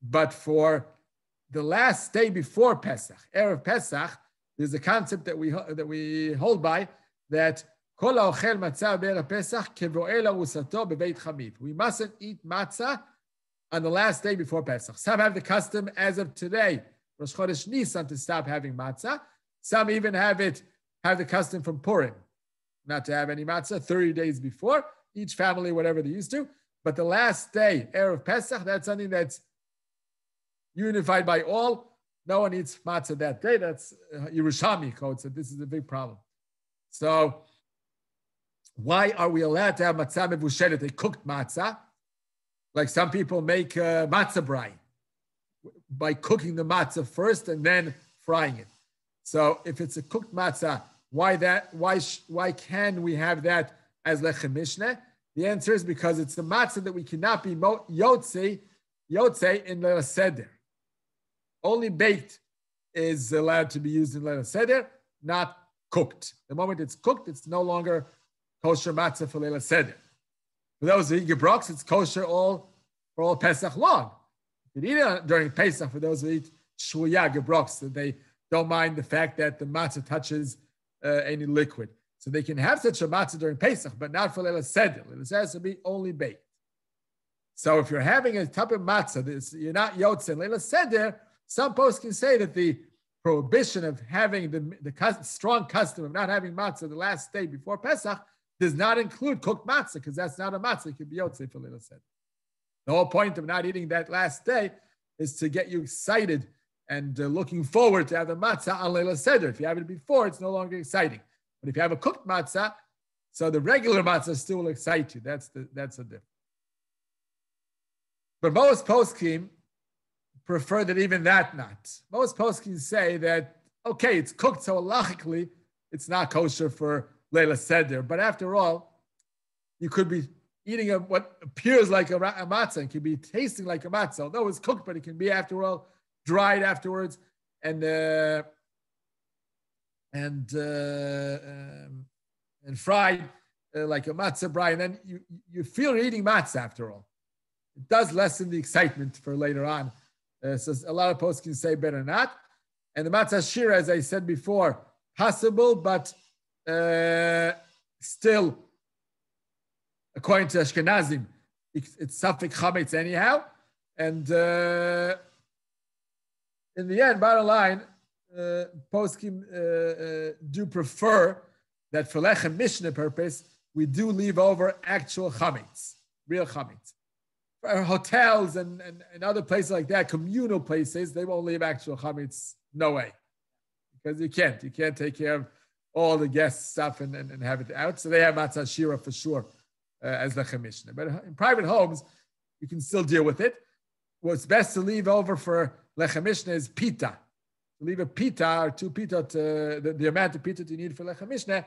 But for the last day before Pesach, Erev Pesach, there's a concept that we hold by that kol ha'ochel matzah b'erev Pesach kevo'el arusato bebeit chamiv. We mustn't eat matzah on the last day before Pesach. Some have the custom as of today, Rosh Chodesh Nisan, to stop having matzah. Some even have the custom from Purim, not to have any matzah 30 days before. Each family, whatever they used to. But the last day, Erev Pesach, that's something that's unified by all. No one eats matzah that day. That's Yerushalmi code, so this is a big problem. So why are we allowed to have matzah mevushelet, a cooked matzah? Like some people make matzah brai by cooking the matzah first and then frying it. So if it's a cooked matzah, why can we have that as lechem mishneh? The answer is because it's the matzah that we cannot be yotzei in Leil Seder. Only baked is allowed to be used in Leil Seder, not cooked. The moment it's cooked, it's no longer kosher matzah for Leil Seder. For those who eat gebroks, it's kosher for all Pesach long. You can eat it during Pesach for those who eat shvuya gebroks, so they don't mind the fact that the matzah touches any liquid. So they can have such a matzah during Pesach, but not for Leil Seder. Leil Seder has to be only baked. So if you're having a type of matzah, you're not yotze in Leil Seder, some posts can say that the prohibition of having the strong custom of not having matzah the last day before Pesach does not include cooked matzah, because that's not a matzah. It could be yotze for Leil Seder. The whole point of not eating that last day is to get you excited and looking forward to have the matzah on Leil Seder. If you have it before, it's no longer exciting. But if you have a cooked matzah, so the regular matzah still will excite you. That's the difference. But most poskim prefer that even that not. Most poskim say that, okay, it's cooked, so halachically, it's not kosher for Leil Seder. But after all, you could be eating what appears like a matzah and can be tasting like a matzah. Although it's cooked, but it can be, after all, dried afterwards and fried like a matzah brai, and then you feel you're eating matzah after all. It does lessen the excitement for later on. So a lot of posts can say better not. And the matzah shira, as I said before, possible, but still, according to Ashkenazim, it's safek chametz anyhow. And in the end, bottom line, poskim do prefer that for lechem mishnah purpose, we do leave over actual chametz, real chametz. For hotels and other places like that, communal places, they won't leave actual chametz. No way. Because you can't take care of all the guest stuff and have it out. So they have matzah shira for sure as lechem mishnah. But in private homes, you can still deal with it. What's best to leave over for lechem mishnah is pita. Leave a pita or 2 pita to the amount of pita you need for lechem mishnah.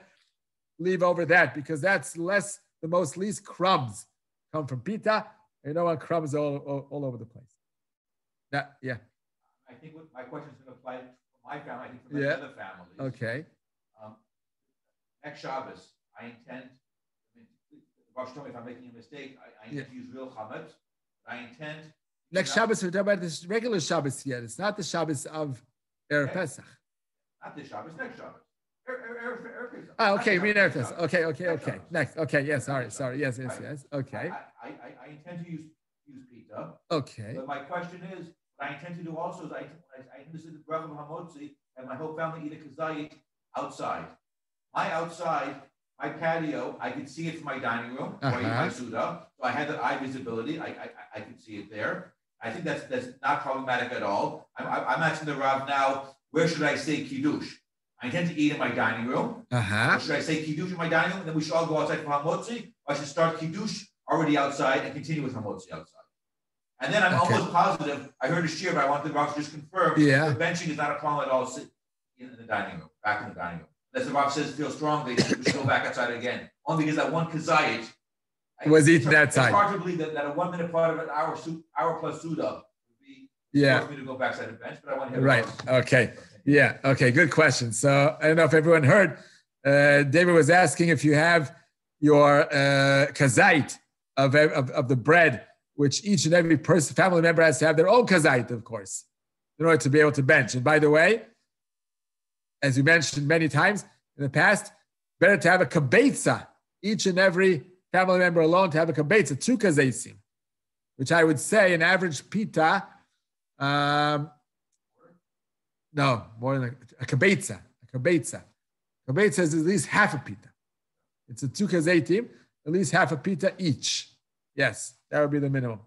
Leave over that because that's the most least crumbs come from pita. You don't want crumbs all over the place. Yeah. I think my question is going to apply to my family. I think for many other families. Okay. Next Shabbos, I intend. Rosh told me if I'm making a mistake, I intend to use real chametz. I intend. Next Shabbos, we're talking about this regular Shabbos yet. It's not the Shabbos of Erev Pesach. Not this Shabbos, next Shabbos. Erev Pesach. Okay, you mean Erev Pesach. Okay. Next. Okay, yes, sorry. Yes. Okay. I intend to use pita. Okay. But my question is, what I intend to do also is I intend to do the bracha of hamotzi and my whole family eat a kazayit outside. My outside, my patio, I could see it from my dining room, where I eat my suda. So I had that eye visibility. I could see it there. I think that's not problematic at all. I'm asking the Rav now, where should I say kiddush? I intend to eat in my dining room. Or should I say kiddush in my dining room, and then we should all go outside for hamotzi? Or I should start kiddush already outside and continue with hamotzi outside. And then I'm almost positive, I heard a shir, but I want the Rav to just confirm, the benching is not a problem at all in the dining room, back in the dining room. As the Rav says, feel strongly, we should go back outside again. Only because that one kazayit was eaten that it's time. It's hard to believe that a 1 minute part of an hour plus suda would be forced me to go backside the bench, but I want to hear Okay. Yeah. Okay. Good question. So I don't know if everyone heard. David was asking if you have your kazait of the bread, which each and every family member has to have their own kazait, of course, in order to be able to bench. And by the way, as we mentioned many times in the past, better to have a kabetza, each and every family member alone to have a kabetza, 2 kazaisim, which I would say an average pita, no, more than a kabetza. A kabetza is at least half a pita. It's a 2 kazaitim, at least half a pita each. Yes, that would be the minimum.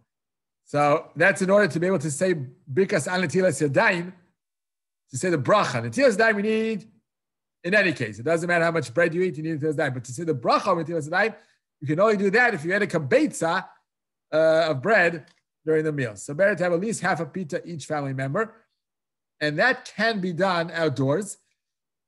So that's in order to be able to say Birkas al Netilas Yadayim, to say the bracha. Netilas Yadayim we need in any case. It doesn't matter how much bread you eat, you need Netilas Yadayim. But to say the bracha of Netilas Yadayim, you can only do that if you had a kabetza of bread during the meal. So better to have at least half a pita each family member. And that can be done outdoors,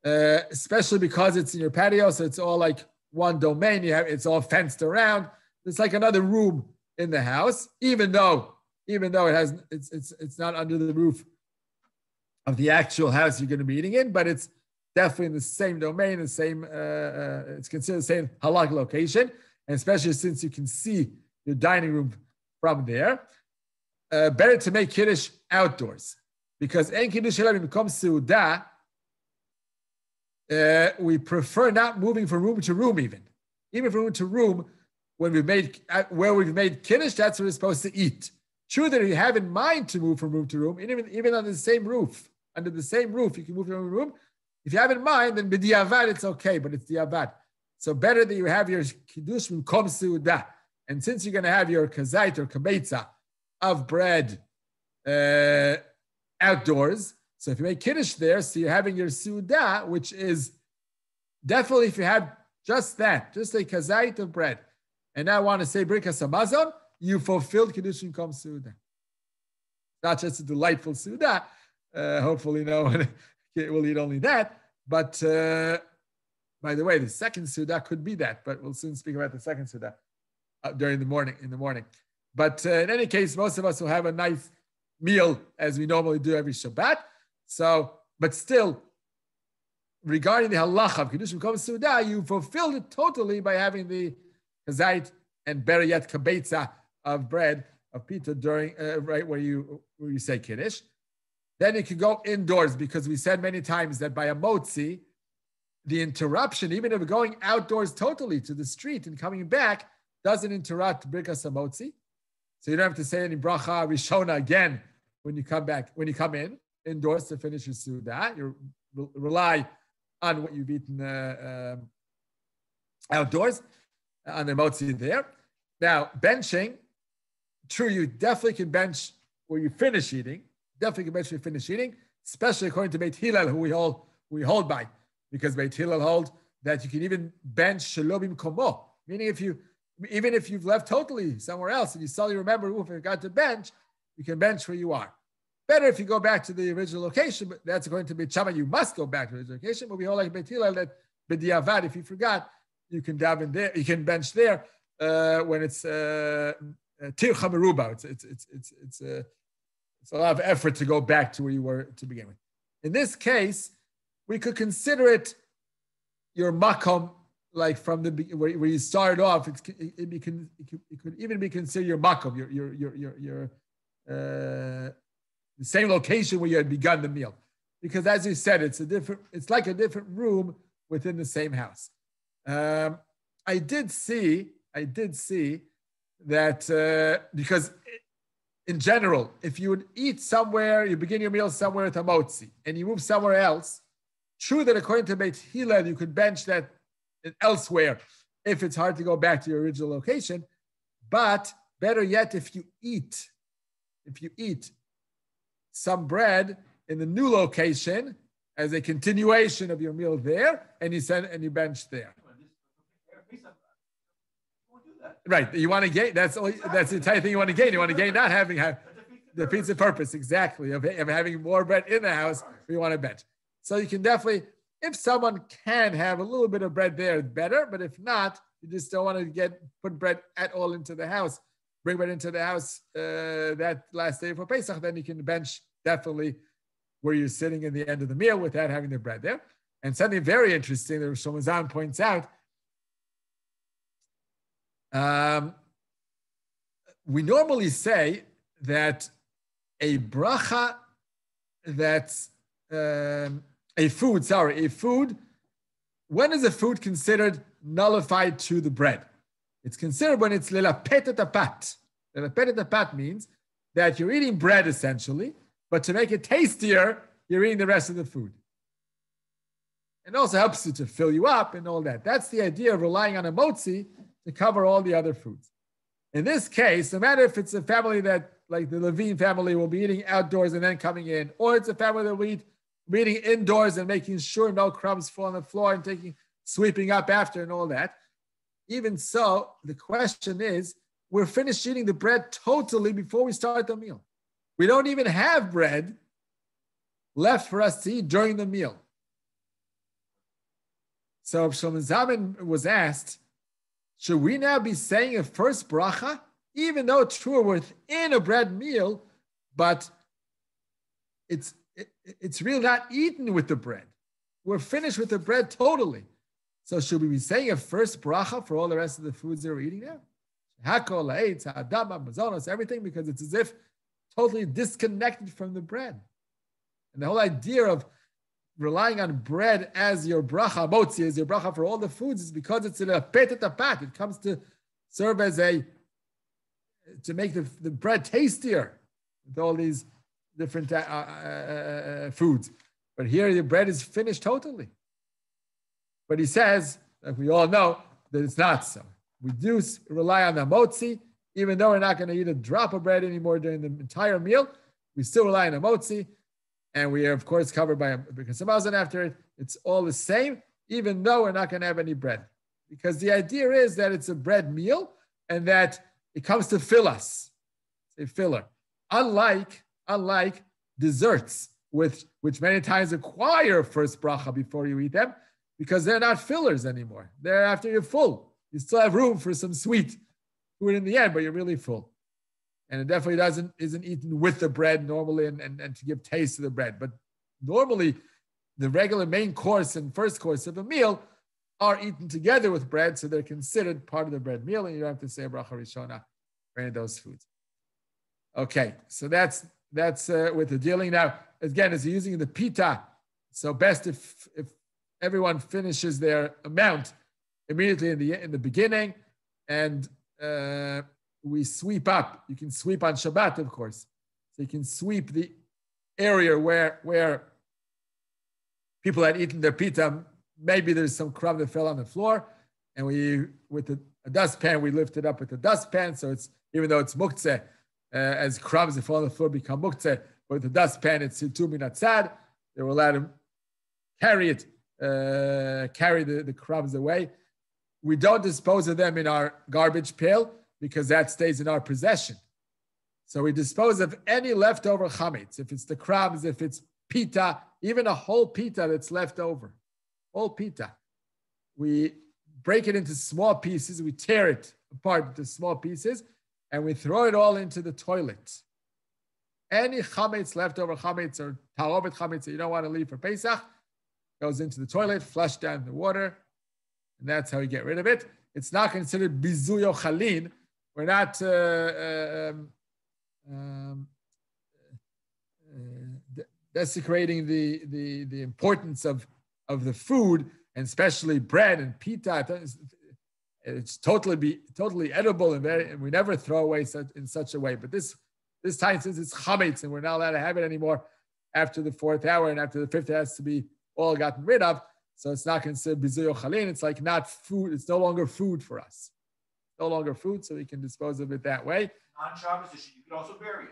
especially because it's in your patio. So it's all like one domain. It's all fenced around. It's like another room in the house, even though it's not under the roof of the actual house you're going to be eating in, but it's definitely in the same domain, the same. It's considered the same halakha location, and especially since you can see your dining room from there. Better to make kiddush outdoors because en kiddush when it comes to seudah, we prefer not moving from room to room, even from room to room. When we've made kiddush, that's what we're supposed to eat. True that you have in mind to move from room to room, even under the same roof, you can move from room to room. If you have in mind, then b'diavad it's okay, but it's diavad. So better that you have your kiddush from seudah. And since you're going to have your kazait or kabetza of bread outdoors, so if you make kiddush there, so you're having your seudah, which is definitely if you have just that, just a kazait of bread. And now I want to say Birkas Hamazon, you fulfilled Kiddushin Kom Seudah. Not just a delightful Seudah. Hopefully no one will eat only that. But by the way, the second Seudah could be that. But we'll soon speak about the second Seudah during the morning. But in any case, most of us will have a nice meal as we normally do every Shabbat. So, but still, regarding the halacha of Kiddushin Kom Seudah, you fulfilled it totally by having the kazait and better yet kabetza of bread of pita during right where you say kiddush. Then you can go indoors because we said many times that by a motzi, the interruption, even if going outdoors totally to the street and coming back, doesn't interrupt Birkas HaMotzi. So you don't have to say any bracha rishona again when you come back, when you come in. indoors to finish your Suda. You rely on what you've eaten outdoors, on the motzi there. Now, benching, true, you definitely can bench where you finish eating. Definitely can bench where you finish eating, especially according to Beit Hillel, who we hold by, because Beit Hillel hold that you can even bench shalobim komo, meaning even if you've left totally somewhere else and you suddenly remember, if you got to bench, you can bench where you are. Better if you go back to the original location, but that's going to be Shama. You must go back to the original location. But we hold like Beit Hillel that b'diavad, if you forgot, you can daven there. You can bench there when it's tir chameruba. It's a lot of effort to go back to where you were to begin with. In this case, we could consider it your makom, like from the where you started off. It could even be considered your makom, your the same location where you had begun the meal, because as you said, it's like a different room within the same house. I did see that because in general, if you would eat somewhere, you begin your meal somewhere at a motzi, and you move somewhere else, true that according to Beit Hillel, you could bench that elsewhere if it's hard to go back to your original location. But better yet, if you eat some bread in the new location as a continuation of your meal there, and you bench there. Right, you want to gain. That's the entire thing you want to gain. You want to gain not having the pizza purpose exactly of having more bread in the house. You want to bench. So you can definitely, if someone can have a little bit of bread there, better. But if not, you just don't want to put bread at all into the house. Bring bread into the house that last day for Pesach. Then you can bench definitely where you're sitting in the end of the meal without having the bread there. And something very interesting that Rosh Hashanah points out. We normally say that a bracha that's a food, when is a food considered nullified to the bread? It's considered when it's lelapet et apat. Lelapet et apat means that you're eating bread essentially, but to make it tastier, you're eating the rest of the food. It also helps you to fill you up and all that. That's the idea of relying on a motzi to cover all the other foods. In this case, no matter if it's a family that, like the Levine family, will be eating outdoors and then coming in, or it's a family that will be eating indoors and making sure no crumbs fall on the floor and sweeping up after and all that. Even so, the question is, we're finished eating the bread totally before we start the meal. We don't even have bread left for us to eat during the meal. So Shlomo Zalman was asked, should we now be saying a first bracha, even though true we're within a bread meal, but it's really not eaten with the bread. We're finished with the bread totally. So should we be saying a first bracha for all the rest of the foods that we're eating now? Hakol, ha'etz, ha'adam, ha'mazonos, everything, because it's as if totally disconnected from the bread. And the whole idea of relying on bread as your bracha, motzi, as your bracha for all the foods, is because it's a pet et apat. It comes to serve as to make the bread tastier with all these different foods. But here the bread is finished totally. But he says, like we all know, that it's not so. We do rely on the motzi, even though we're not going to eat a drop of bread anymore during the entire meal. We still rely on the motzi. And we are, of course, covered by a samazon after it. It's all the same, even though we're not going to have any bread. Because the idea is that it's a bread meal and that it comes to fill us. It's a filler. Unlike desserts, which many times require first bracha before you eat them, because they're not fillers anymore. They're after you're full. You still have room for some sweet food in the end, but you're really full. And it definitely isn't eaten with the bread normally and to give taste to the bread. But normally, the regular main course and first course of a meal are eaten together with bread, so they're considered part of the bread meal, and you don't have to say bracha rishona for any of those foods. Okay, so that's with the dealing. Now, again, as you're using the pita, so best if everyone finishes their amount immediately in the beginning, and we sweep up. You can sweep on Shabbat, of course. So you can sweep the area where people had eaten their pita, maybe there's some crumb that fell on the floor, and with a dustpan, we lift it up with the dustpan. So it's, even though it's muktzeh, as crumbs that fall on the floor become muktzeh, but with the dustpan, it's tu minatzad. They were allowed to carry it, carry the crumbs away. We don't dispose of them in our garbage pail because that stays in our possession. So we dispose of any leftover chametz, if it's the crumbs, if it's pita, even a whole pita that's left over, whole pita. We break it into small pieces, we tear it apart into small pieces, and we throw it all into the toilet. Any chametz, leftover chametz or ta'ovet chametz that you don't want to leave for Pesach, goes into the toilet, flushed down the water, and that's how we get rid of it. It's not considered bizuyo chalin. We're not desecrating the importance of the food, and especially bread and pita. It's totally edible, and we never throw away in such a way. But this time, since it's chametz and we're not allowed to have it anymore after the 4th hour, and after the 5th, it has to be all gotten rid of. So it's not considered bizuyo chalin. It's like not food. It's no longer food for us. No longer food, so we can dispose of it that way. On Shabbos, you could also bury it.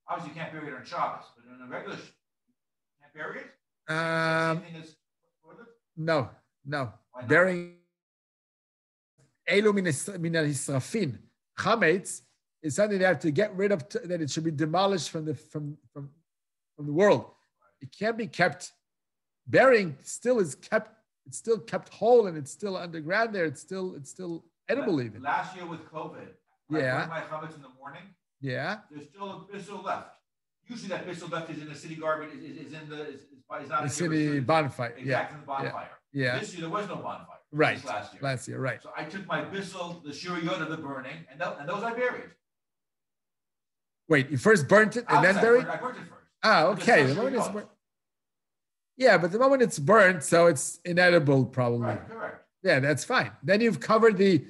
Obviously, you can't bury it on Shabbos, but in a regular, you can't bury it? Same thing as toilet? No. Burying elu min al-hisrafin. Chametz is something they have to get rid of, that it should be demolished from the world. It can't be kept. Burying still is kept. It's still kept whole, and it's still underground there. It's still edible even. Last year with COVID, yeah, I put my chametz in the morning. Yeah, there's still a bissel left. Usually that bissel left is in the city garbage. Is not the city bonfire. Exactly, the bonfire. Yeah. This year there was no bonfire. Right. Last year, right. So I took my bissel, the shuriyot of the burning, and those I buried. Wait, you first burnt it and then buried? I burnt it first. Ah, okay. The moment it's burnt. Yeah, but the moment it's burnt, so it's inedible, probably. Right, correct. Yeah, that's fine. Then you've covered the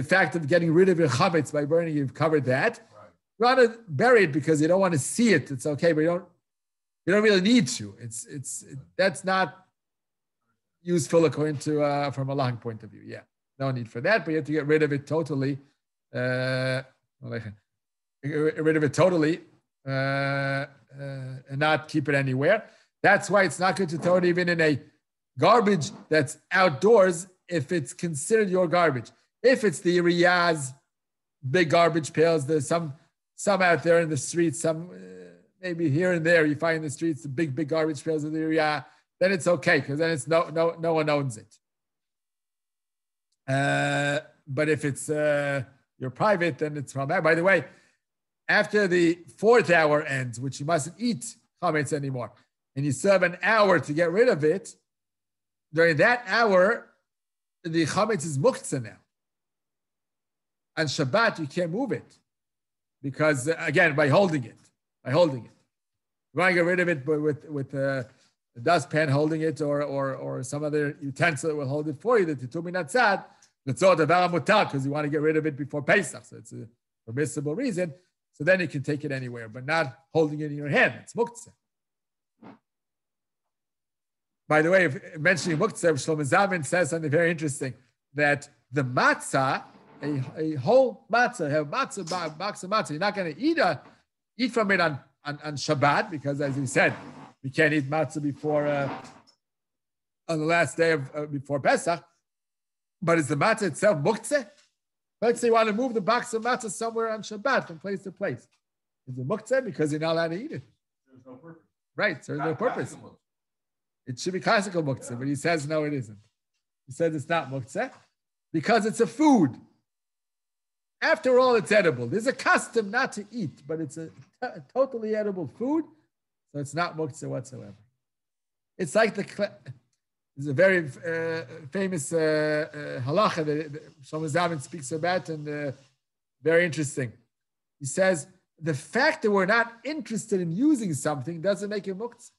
fact of getting rid of your chametz by burning. You've covered that. Right. You want to bury it because you don't want to see it. It's okay, but you don't really need to. That's not useful according to from a long point of view. Yeah, no need for that. But you have to get rid of it totally. Get rid of it totally. And not keep it anywhere. That's why it's not good to throw it even in a garbage that's outdoors if it's considered your garbage. If it's the Riyaz big garbage pails, there's some out there in the streets, some maybe here and there you find in the streets the big garbage pails of the Riyaz, then it's okay because then it's no one owns it. But if it's your private, then it's from that. By the way, after the 4th hour ends, which you mustn't eat chametz anymore, and you still have an hour to get rid of it, during that hour, the chametz is muktzeh now. On Shabbat, you can't move it because, again, by holding it. You want to get rid of it with a dustpan holding it or some other utensil that will hold it for you, the tu minatzad, because you want to get rid of it before Pesach. So it's a permissible reason. So then you can take it anywhere, but not holding it in your hand. It's muktzeh. By the way, mentioning muktzeh, Shlomo Zalman says something very interesting, that the matzah, a whole matzah, have box of matzah, you're not going to eat from it on Shabbat, because as he said, we can't eat matzah before on the last day of before Pesach. But is the matzah itself muktzeh? Let's say you want to move the box of matzah somewhere on Shabbat from place to place. Is it muktzeh? Because you're not allowed to eat it. There's no purpose. Right, so there's no purpose. It should be classical muktzeh, but he says no, it isn't. He says it's not muktzeh because it's a food. After all, it's edible. There's a custom not to eat, but it's a totally edible food, so it's not muktzeh whatsoever. It's like there's a very famous halacha that Shlomo Zalman speaks about, and very interesting. He says, the fact that we're not interested in using something doesn't make it muktzeh.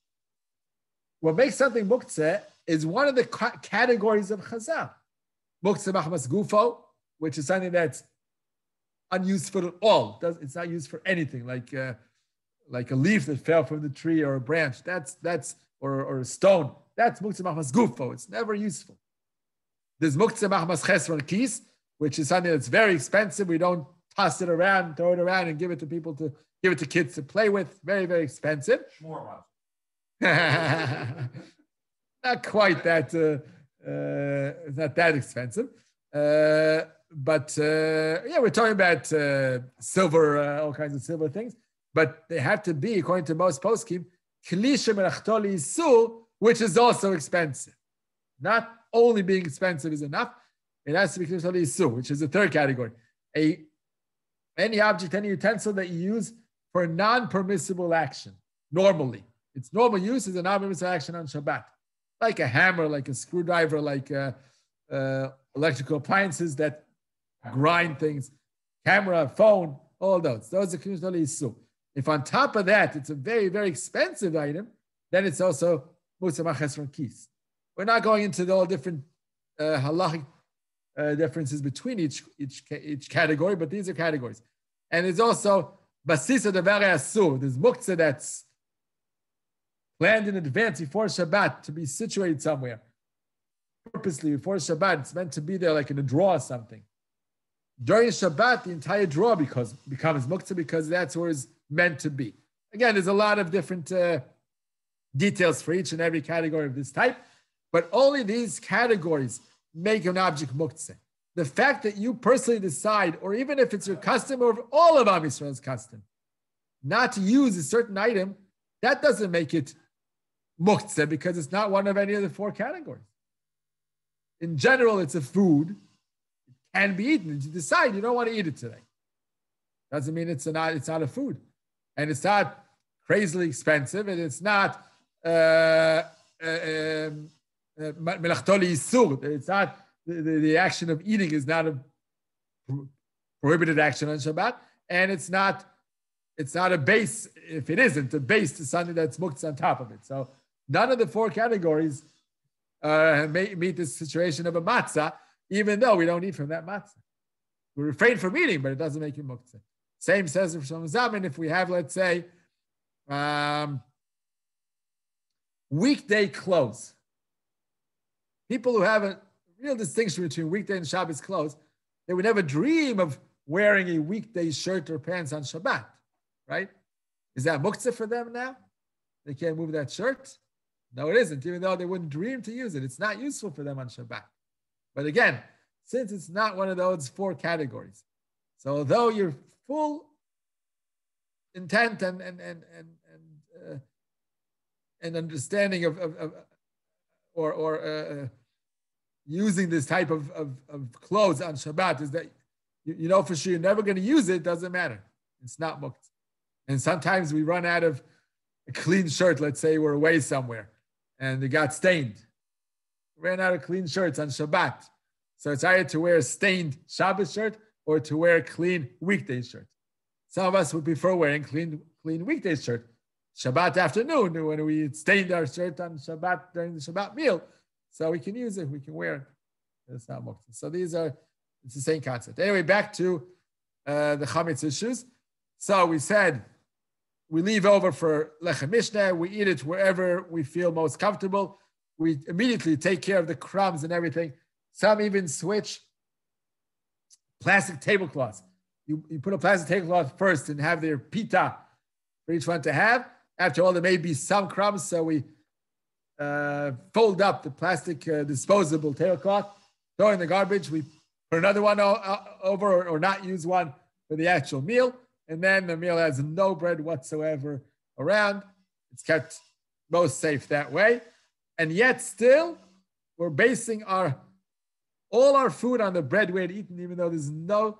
What makes something muktzeh is one of the categories of chazal. Muktzeh machmas gufo, which is something that's unuseful at all. It's not used for anything, like like a leaf that fell from the tree or a branch. Or a stone. That's muktzeh machmas gufo. It's never useful. There's muktzeh machmas chesron kis, which is something that's very expensive. We don't toss it around, throw it around, and give it to people to give it to kids to play with. Very, very expensive. Not quite that. Not that expensive. But we're talking about silver, all kinds of silver things. But they have to be, according to most poskim, which is also expensive. Not only being expensive is enough, it has to be which is the third category. Any object, any utensil that you use for non-permissible action, normally. Its normal use is a non-permissible action on Shabbat. Like a hammer, like a screwdriver, like electrical appliances that grind things, camera, phone, all those. Those are Knushnali Isu. If on top of that, it's a very, very expensive item, then it's also Mutzah Chesron Kis. We're not going into all different halachic differences between each category, but these are categories. And there's also Basisa Devarei Asur. There's Muktzah that's planned in advance before Shabbat to be situated somewhere. Purposely before Shabbat, it's meant to be there like in a drawer or something. During Shabbat, the entire drawer becomes Muktzah because that's where it's meant to be. Again, there's a lot of different details for each and every category of this type, but only these categories make an object muktzeh. The fact that you personally decide, or even if it's your custom or all of Am Yisrael's custom, not to use a certain item, that doesn't make it muktzeh because it's not one of any of the four categories. In general, it's a food. It can be eaten. You decide you don't want to eat it today. Doesn't mean it's not a food. And it's not crazily expensive, and it's not melachtoli isur. It's not the action of eating is not a prohibited action on Shabbat, and it's not a base. If it isn't a base to something that's muktzah on top of it. So none of the four categories meet this situation of a matzah, even though we don't eat from that matzah. We refrain from eating, but it doesn't make it muktzah. Same says for Shlomo Zalman, if we have, let's say, weekday clothes. People who have a real distinction between weekday and Shabbos clothes, they would never dream of wearing a weekday shirt or pants on Shabbat, right? Is that muktzah for them now? They can't move that shirt? No, it isn't, even though they wouldn't dream to use it. It's not useful for them on Shabbat. But again, since it's not one of those four categories, so although you're full intent and understanding of using this type of clothes on Shabbat is that you know for sure you're never going to use it, doesn't matter. It's not muktzah. And sometimes we run out of a clean shirt. Let's say we're away somewhere and it got stained. We ran out of clean shirts on Shabbat. So it's either to wear a stained Shabbos shirt or to wear a clean weekday shirt. Some of us would prefer wearing clean weekday shirt. Shabbat afternoon, when we stained our shirt on Shabbat during the Shabbat meal, so we can use it, we can wear it. It's not muktzah. So it's the same concept. Anyway, back to the chametz issues. So we said we leave over for lechem mishneh. We eat it wherever we feel most comfortable. We immediately take care of the crumbs and everything. Some even switch plastic tablecloths. You put a plastic tablecloth first and have their pita for each one to have. After all, there may be some crumbs, so we fold up the plastic disposable tablecloth, throw it in the garbage. We put another one over or not use one for the actual meal. And then the meal has no bread whatsoever around. It's kept most safe that way. And yet still, we're basing all our food on the bread we had eaten, even though there's no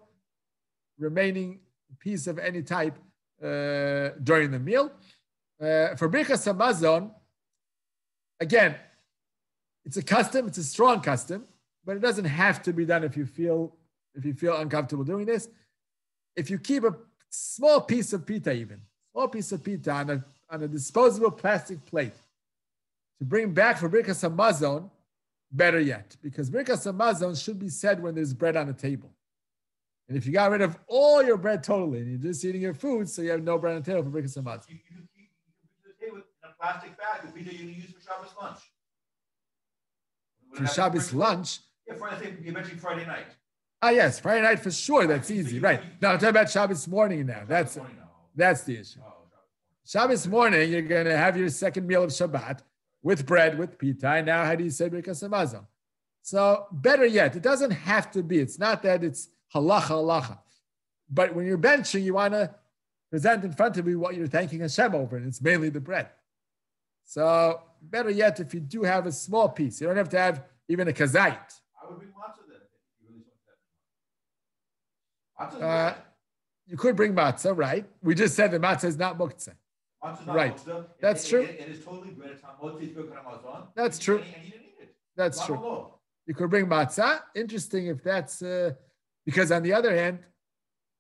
remaining piece of any type during the meal. For Birchas Hamazon, again, it's a custom, it's a strong custom, but it doesn't have to be done if you feel uncomfortable doing this. If you keep a small piece of pita on a disposable plastic plate to bring back for Birchas Hamazon, better yet, because Birchas Hamazon should be said when there's bread on the table. And if you got rid of all your bread totally, and you're just eating your food, so you have no bread on the table for Birkas Hamazon. You can keep the table in a plastic bag that you're going to use for Shabbos lunch. For Shabbos lunch? Yeah, I think eventually Friday night. Ah, yes, Friday night for sure. That's easy, right? No, I'm talking about Shabbos morning now. That's the issue. Shabbos morning, you're going to have your second meal of Shabbat with bread, with pita. And now, how do you say Birkas Hamazon? So, better yet, it doesn't have to be. It's not that it's halacha. But when you're benching, you want to present in front of you what you're thanking Hashem over, and it's mainly the bread. So, better yet, if you do have a small piece, you don't have to have even a kazait. I would bring matzah then. If you really want that. You could bring matzah, right? We just said the matzah is not muktzah. Right. That's true. It is totally bread. It's not muktzah. That's true. And you didn't eat it. That's true. You could bring matzah. Interesting if that's, because on the other hand,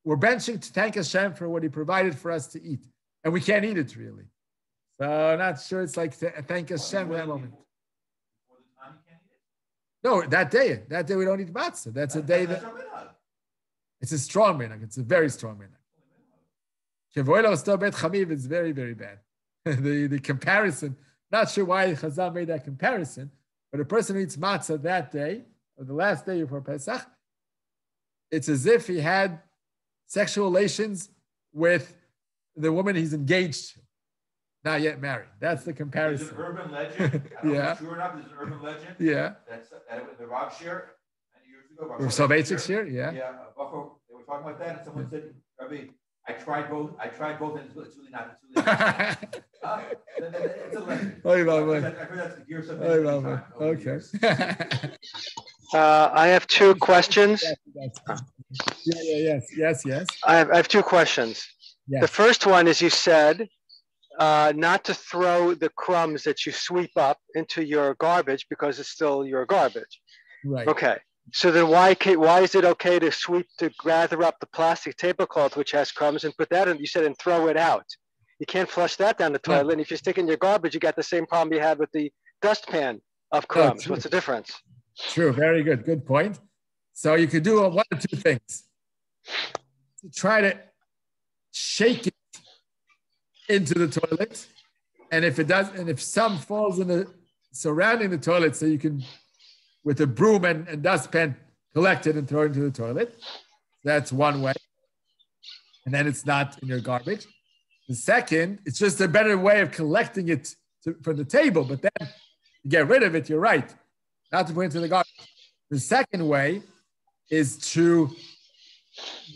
we're benching to thank Hashem for what he provided for us to eat. And we can't eat it really. So I'm not sure it's like thank Hashem at that moment. No, that day we don't eat matzah. That's a day that it's a strong minhag. It's a very strong minhag. Kevoilo still bet chamiv is very, very bad. the comparison, not sure why Chazal made that comparison, but a person who eats matzah that day, or the last day before Pesach, it's as if he had sexual relations with the woman he's engaged to, not yet married. That's the comparison. There's an urban legend. I don't know if it's true or not, there's an urban legend. Yeah. That's the Rav Shir, many years ago. Or Soloveitchik Shir, yeah. Yeah, they were talking about that, and someone said, Rabbi, I tried both, and it's really not. It's a legend. I've heard that's the gear something. Okay. I have two questions. Yes. I have two questions. Yes. The first one is you said not to throw the crumbs that you sweep up into your garbage because it's still your garbage. Right. Okay. So then why is it okay to gather up the plastic tablecloth which has crumbs and put that in, you said, and throw it out? You can't flush that down the toilet. And if you stick in your garbage, you got the same problem you had with the dustpan of crumbs. What's the difference? True. Very good. Good point. So you could do one of two things. To try to shake it into the toilet. And if it does, and if some falls in the surrounding the toilet, so you can, with a broom and dustpan, collect it and throw it into the toilet. That's one way. And then it's not in your garbage. The second, it's just a better way of collecting it from the table, but then you get rid of it, you're right. Not to put it into the garbage. The second way is to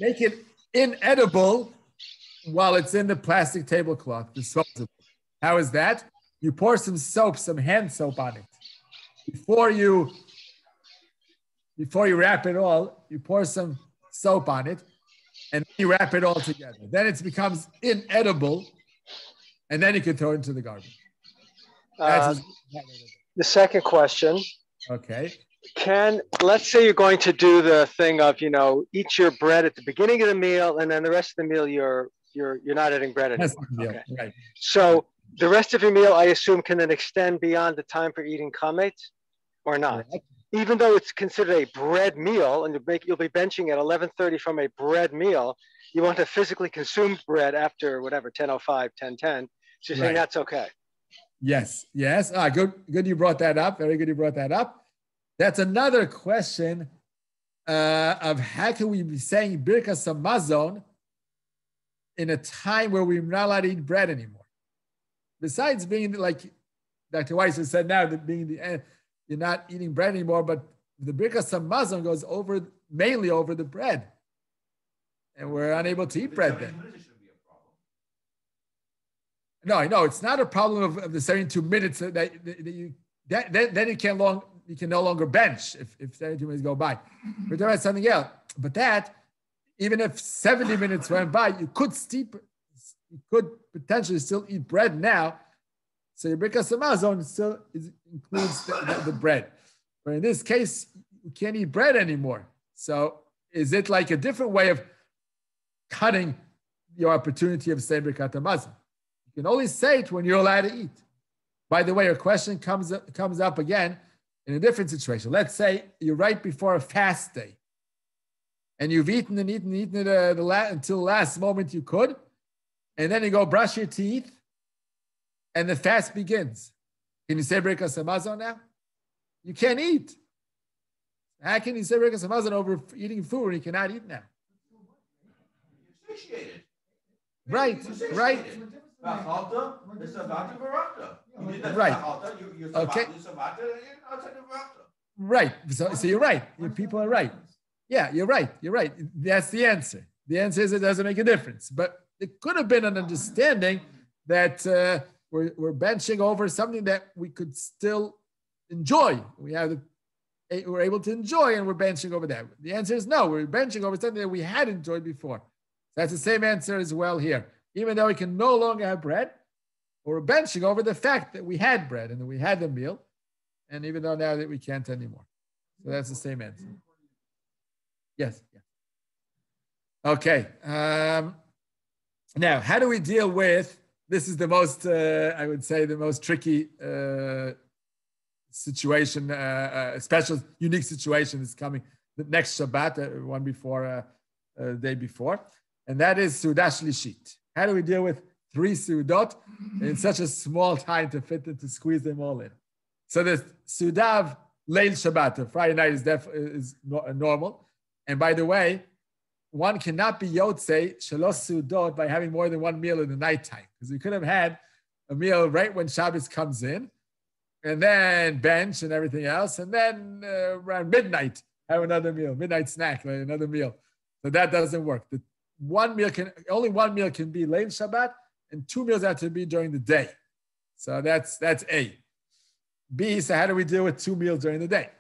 make it inedible while it's in the plastic tablecloth, disposable. How is that? You pour some soap, some hand soap on it. Before you wrap it all, you pour some soap on it, and then you wrap it all together. Then it becomes inedible, and then you can throw it into the garbage. The second question. Okay. Let's say you're going to do the thing of, eat your bread at the beginning of the meal, and then the rest of the meal you're not eating bread anymore. Okay. Right. So the rest of your meal, I assume, can then extend beyond the time for eating chametz, or not? Right. Even though it's considered a bread meal, and you'll be benching at 11:30 from a bread meal, you want to physically consume bread after whatever 10:05, 10:10. So you're saying that's okay. Yes. Good. You brought that up. Very good. You brought that up. That's another question of how can we be saying Birkas Hamazon in a time where we're not allowed to eat bread anymore? Besides being like Dr. Weiss has said now, that being the end, you're not eating bread anymore, but the Birkas Hamazon goes mainly over the bread. And we're unable to eat bread then. No, I know it's not a problem of the 72 minutes then you can no longer bench if 72 minutes go by. We're talking about something else. But that, even if 70 minutes went by, you could potentially still eat bread now. So your Birkas Hamazon still includes the bread. But in this case, you can't eat bread anymore. So is it like a different way of cutting your opportunity of saying Birkas Hamazon? You can only say it when you're allowed to eat. By the way, your question comes up again in a different situation. Let's say you're right before a fast day. and you've eaten and eaten it until the last moment you could, and then you go brush your teeth, and the fast begins. Can you say Birkas Hamazon now? You can't eat. How can you say Birkas Hamazon over eating food when you cannot eat now? Right. Right. Okay. Right. So you're right. People are right. Yeah, you're right. You're right. That's the answer. The answer is it doesn't make a difference. But it could have been an understanding that we're benching over something that we could still enjoy. We're able to enjoy, and we're benching over that. The answer is no. We're benching over something that we had enjoyed before. That's the same answer as well here. Even though we can no longer have bread, we're benching over the fact that we had bread and that we had the meal, and even though now that we can't anymore. So that's the same answer. Yes. Yeah. Okay. Now, how do we deal with, this is the most, I would say, the most tricky situation, special, unique situation is coming the next Shabbat, one before, day before, and that is Sudah Shlishit. How do we deal with 3 Sudot in such a small time to fit and to squeeze them all in? So the Sudah of Leil Shabbat, Friday night, is normal. And by the way, one cannot be Yotzei Shalosh Sudot by having more than one meal in the nighttime, because we could have had a meal right when Shabbos comes in, and then bench and everything else, and then around midnight have another meal, midnight snack, like another meal. So that doesn't work. Only one meal can be Leil Shabbat, and 2 meals have to be during the day. So that's A. B, so how do we deal with 2 meals during the day?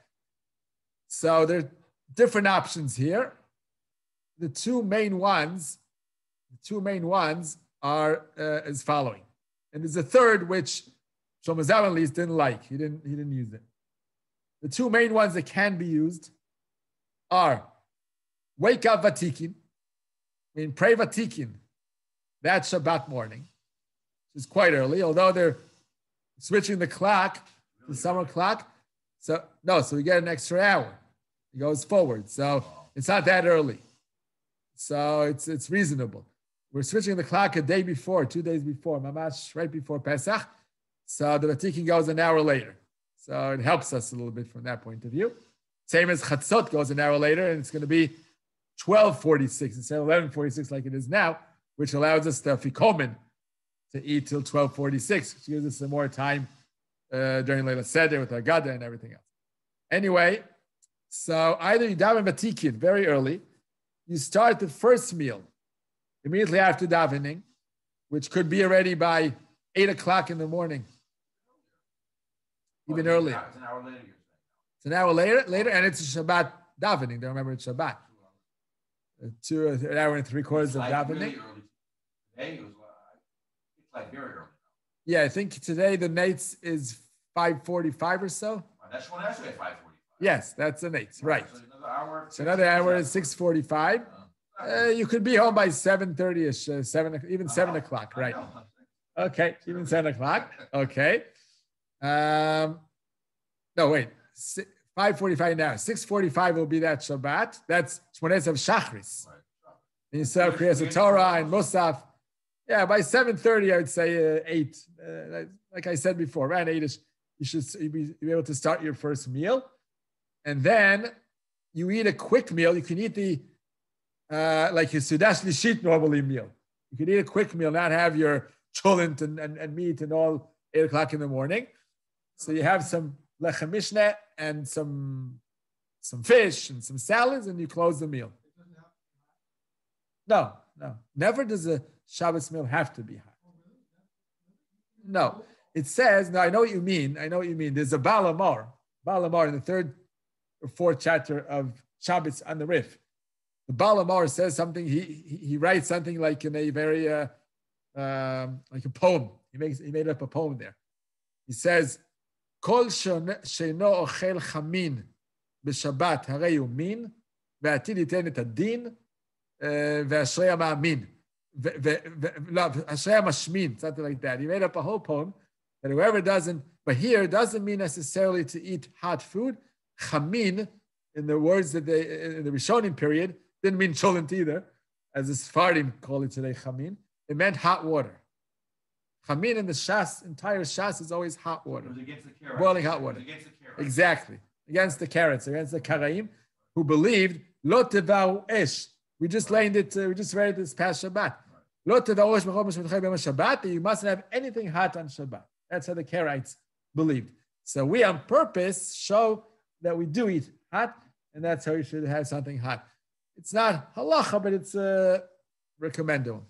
So there are different options here. The two main ones are as following. And there's a third which Shlomo Zalman at least didn't like. He didn't use it. The 2 main ones that can be used are wake up Vatikin, pray Vatikin, that Shabbat morning, which is quite early, although they're switching the clock, the summer clock. So we get an extra hour. It goes forward. So it's not that early. So it's reasonable. We're switching the clock a day before, 2 days before, mamash, right before Pesach. So the Vatikin goes an hour later. So it helps us a little bit from that point of view. Same as Chatzot goes an hour later, and it's going to be 12:46 instead of 11:46 like it is now, which allows us to Fikomen to eat till 12:46, which gives us some more time during Leila Seder with Agada and everything else. Anyway, so either you daven Vatikin very early, you start the first meal immediately after davening, which could be already by 8 o'clock in the morning, even earlier. It's an hour later. It's an hour later, and it's a Shabbat davening. Don't remember it's Shabbat. An hour and 3/4 of davening. Really early. Today it was like very early. Yeah, I think today the Nates is 5:45 or so. That's one actually at 5:45. Yes, that's the Nates, right. So another hour is 6:45. You could be home by 7:30ish, 7 o'clock, right? Okay, even 7 o'clock. Okay. No, wait. 5:45 now. 6:45 will be that Shabbat. That's Shmones of Shachris. And you say Kriyas Torah and Musaf. Yeah, by 7:30, I would say 8. Like I said before, around 8ish, you should be able to start your first meal. And then you eat a quick meal. You can eat the, like your Sudah Shlishit normally meal. You can eat a quick meal, not have your cholent and meat and all 8 o'clock in the morning. So you have some lechem mishneh and some fish and some salads, and you close the meal. No. Never does a Shabbos meal have to be hot. No. It says, no, I know what you mean. There's a Baal Amar in the 3rd or 4th chapter of Shabbos on the Rif. The Baal Amar says something, he writes something like in a very, like a poem. He made up a poem there. He says, Kol she'no ochel chamin b'Shabbat harei hu min, ve'atid yiten et hadin, ve'ashrei ha'ma'amin. Ashrei ha'mashmin, something like that. He made up a whole poem that whoever doesn't, but here it doesn't mean necessarily to eat hot food. Chamin, in the words that in the Rishonim period, Didn't mean cholent either, as the Sephardim call it today, chamin. It meant hot water. Chamin in the Shas, entire Shas is always hot water. It was against the carrots. Boiling hot water. It was against the carrots. Exactly. Against the carrots, against the karaim, who believed, lo tevau esh. We just read it this past Shabbat. Lo tevau esh Shabbat, that you mustn't have anything hot on Shabbat. That's how the Karaites believed. So we on purpose show that we do eat hot, and that's how you should have something hot. It's not halacha, but it's recommendable.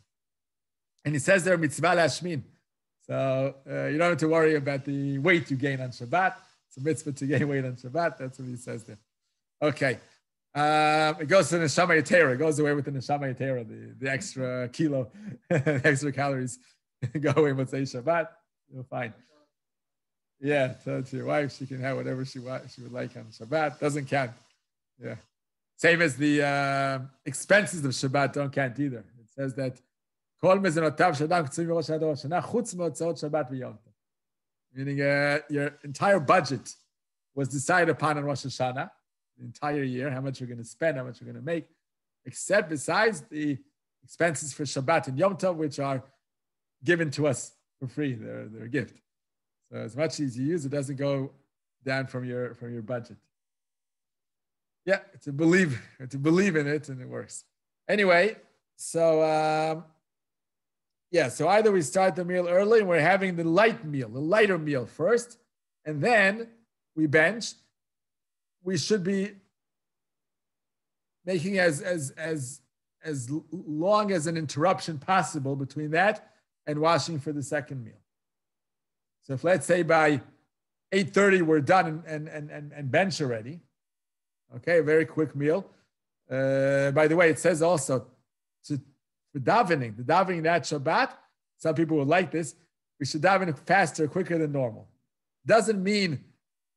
And he says there, mitzvah lashmin. So you don't have to worry about the weight you gain on Shabbat. It's a mitzvah to gain weight on Shabbat. That's what he says there. Okay. It goes to the Neshama Yetera. It goes away with the Neshama Yetera, the extra kilo, extra calories go away with say Shabbat. You'll find. Yeah, tell it to your wife. She can have whatever she would like on Shabbat. Doesn't count. Yeah. Same as the expenses of Shabbat don't count either. It says that meaning your entire budget was decided upon on Rosh Hashanah, the entire year, how much you're going to spend, how much you're going to make, except besides the expenses for Shabbat and Yom Tov, which are given to us for free. They're a gift. So as much as you use, it doesn't go down from your budget. Yeah, to believe in it, and it works. Anyway, so so either we start the meal early and we're having the lighter meal first, and then we bench. We should be making as long as an interruption possible between that and washing for the second meal. So if let's say by 8:30 we're done and bench already, okay, a very quick meal. By the way, it says also for davening, the davening that Shabbat, some people would like this, we should daven faster, quicker than normal. Doesn't mean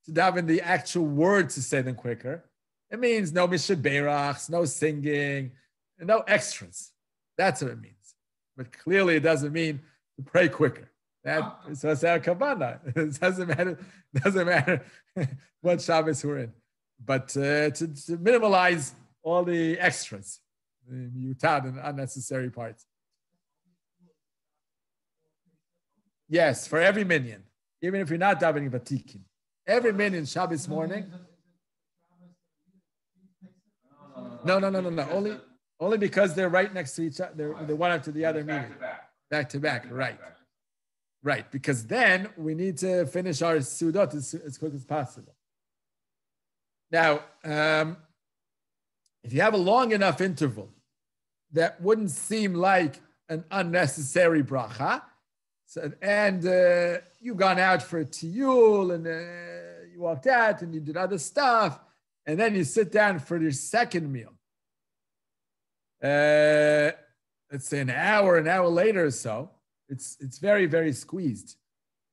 to daven the actual words to say them quicker. It means no mishaberachs, no singing, and no extras. That's what it means. But clearly it doesn't mean to pray quicker. So it's our kavanah. It doesn't matter what Shabbos we're in. But to minimalize all the extras, the mutad and unnecessary parts. Yes, for every minyan, even if you're not davening vatikin. Every minyan Shabbos morning. No. Only because they're right next to each other. They're one after the other minyan. Back to back, right. Right, because then we need to finish our sudot as quick as possible. Now, if you have a long enough interval, that wouldn't seem like an unnecessary bracha. So, and you've gone out for a tiyul, and you walked out, and you did other stuff, and then you sit down for your second meal. Let's say an hour later or so. It's very, very squeezed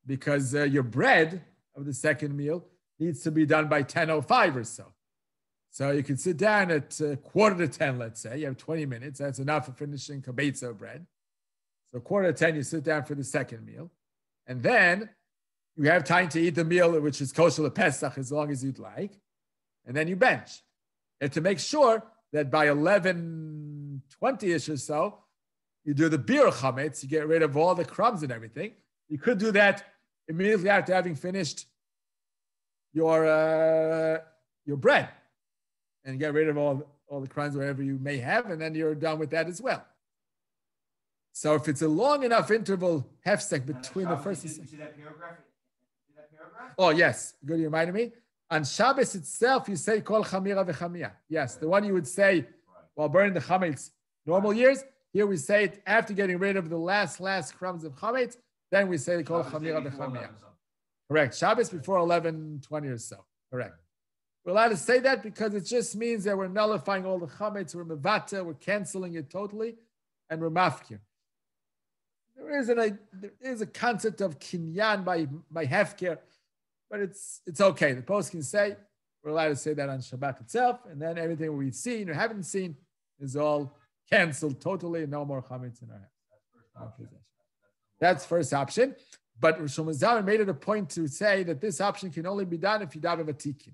because your bread of the second meal needs to be done by 10:05 or so. So you can sit down at 9:45, let's say. You have 20 minutes. That's enough for finishing kabetza bread. So 9:45, you sit down for the second meal. And then you have time to eat the meal, which is kosher le Pesach, as long as you'd like. And then you bench. And to make sure that by 11:20-ish or so, you do the beer chametz, you get rid of all the crumbs and everything. You could do that immediately after having finished your bread and get rid of all the crumbs wherever you may have, and then you're done with that as well. So if it's a long enough interval, hefsek between the first and second. You see that paragraph? Oh, yes. Good, you reminded me. On Shabbos itself, you say kol chamira v'chamia. Yes, the one you would say while burning the chametz normal years. Here we say it after getting rid of the last crumbs of chametz. Then we say kol chamira v'chamia. Correct. Shabbos before 11:20 or so. Correct. We're allowed to say that because it just means that we're nullifying all the chametz. We're mevata. We're canceling it totally, and we're mafkir. There is a concept of kinyan by hefker, but it's okay. The post can say we're allowed to say that on Shabbat itself, and then everything we've seen or haven't seen is all canceled totally, and no more chametz in our house. That's first option. But Rosh Hashanah made it a point to say that this option can only be done if you daven vatikin.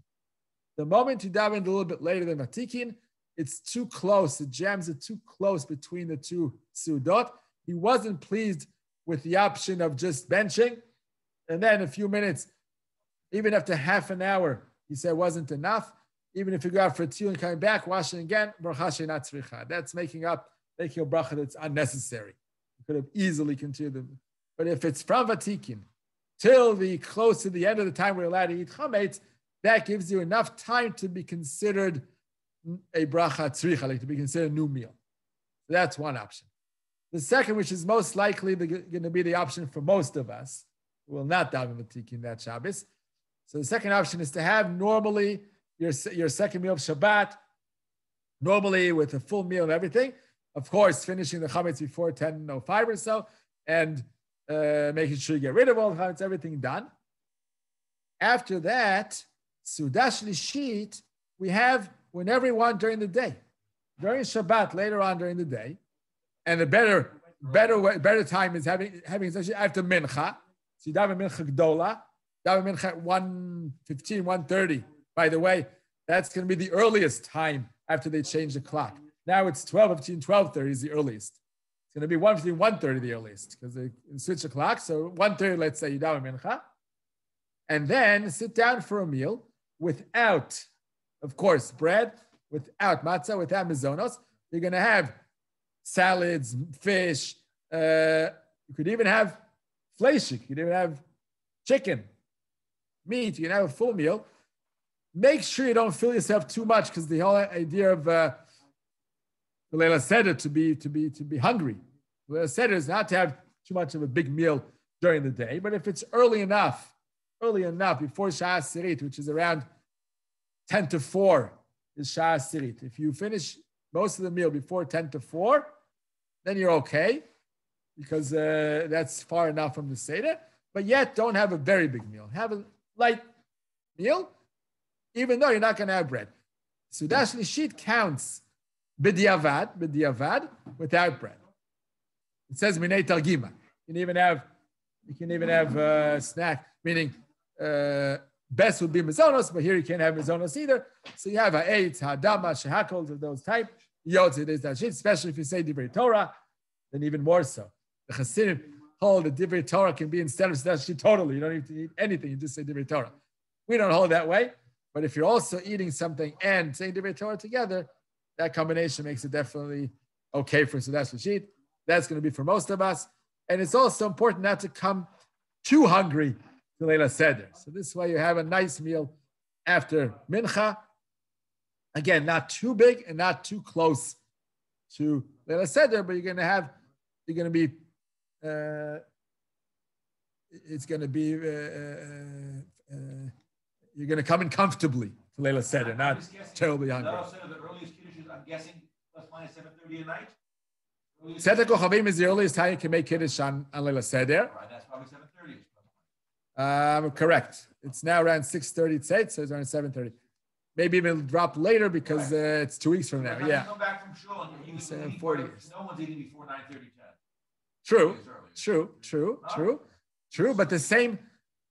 The moment you daven a little bit later than vatikin, it's too close. The jams are too close between the two Sudot. He wasn't pleased with the option of just benching. And then a few minutes, even after half an hour, he said wasn't enough. Even if you go out for a tea and coming back, washing again, that's making a bracha that's unnecessary. You could have easily continued them. But if it's from Vatikin till the close to the end of the time we're allowed to eat chametz, that gives you enough time to be considered a bracha tzricha, like to be considered a new meal. So that's one option. The second, which is most likely going to be the option for most of us, who will not daven Vatikin that Shabbos. So the second option is to have normally your second meal of Shabbat, normally with a full meal and everything. Of course, finishing the chametz before 10:05 or so, and making sure you get rid of all the chametz, everything done. After that, Sudash Lishit, we have whenever you want during the day. During Shabbat, later on during the day, and the better time is having after Mincha. So you daven Mincha Gdola, daven Mincha at 1:15, 1:30. By the way, that's going to be the earliest time after they change the clock. Now it's 12:15, 12:30 is the earliest. It's going to be 1:15, 1:30 the earliest because they switch the clock. So 1:30, let's say you daven Mincha, and then sit down for a meal without, of course, bread, without matzah, without mizonos. You're going to have salads, fish. You could even have fleishik. You could even have chicken, meat. You can have a full meal. Make sure you don't fill yourself too much because the whole idea of the Leila Seder to be hungry. The Leila Seder is not to have too much of a big meal during the day, but if it's early enough before Shah Sirit, which is around 10:04 is Shah Sirit. If you finish most of the meal before 10:04, then you're okay because that's far enough from the Seder, but yet don't have a very big meal. Have a light meal, even though you're not going to have bread. Sudash Lishit counts b'diavad, without bread. It says minei targima. You can even have snack, meaning best would be mizonos, but here you can't have mizonos either. So you have ha'etz, ha'adama, shehakol, of those type. Yotz, it is that shit, especially if you say divrei Torah, then even more so. The Hasidim hold that divrei Torah can be instead of that shit totally. You don't need to eat anything, you just say divrei Torah. We don't hold that way, but if you're also eating something and saying divrei Torah together, that combination makes it definitely okay for Sudash Lishit. That's going to be for most of us. And it's also important not to come too hungry to Leila Seder. So this way you have a nice meal after Mincha. Again, not too big and not too close to Leila Seder, but you're going to be you're going to come in comfortably to Leila Seder, not terribly hungry. The earliest Kiddush is, I'm guessing, plus minus 7:30 at night? Seder Kochavim is the earliest time you can make Kiddush on Leila Seder. Right, that's probably 7:30. Correct. It's now around 6:30 tzeit, so it's around 7:30. Maybe even it'll drop later because it's 2 weeks from now. Yeah. Come back from shul and you're eating 40 years. No one's eating before 9:30, 10. True. But the same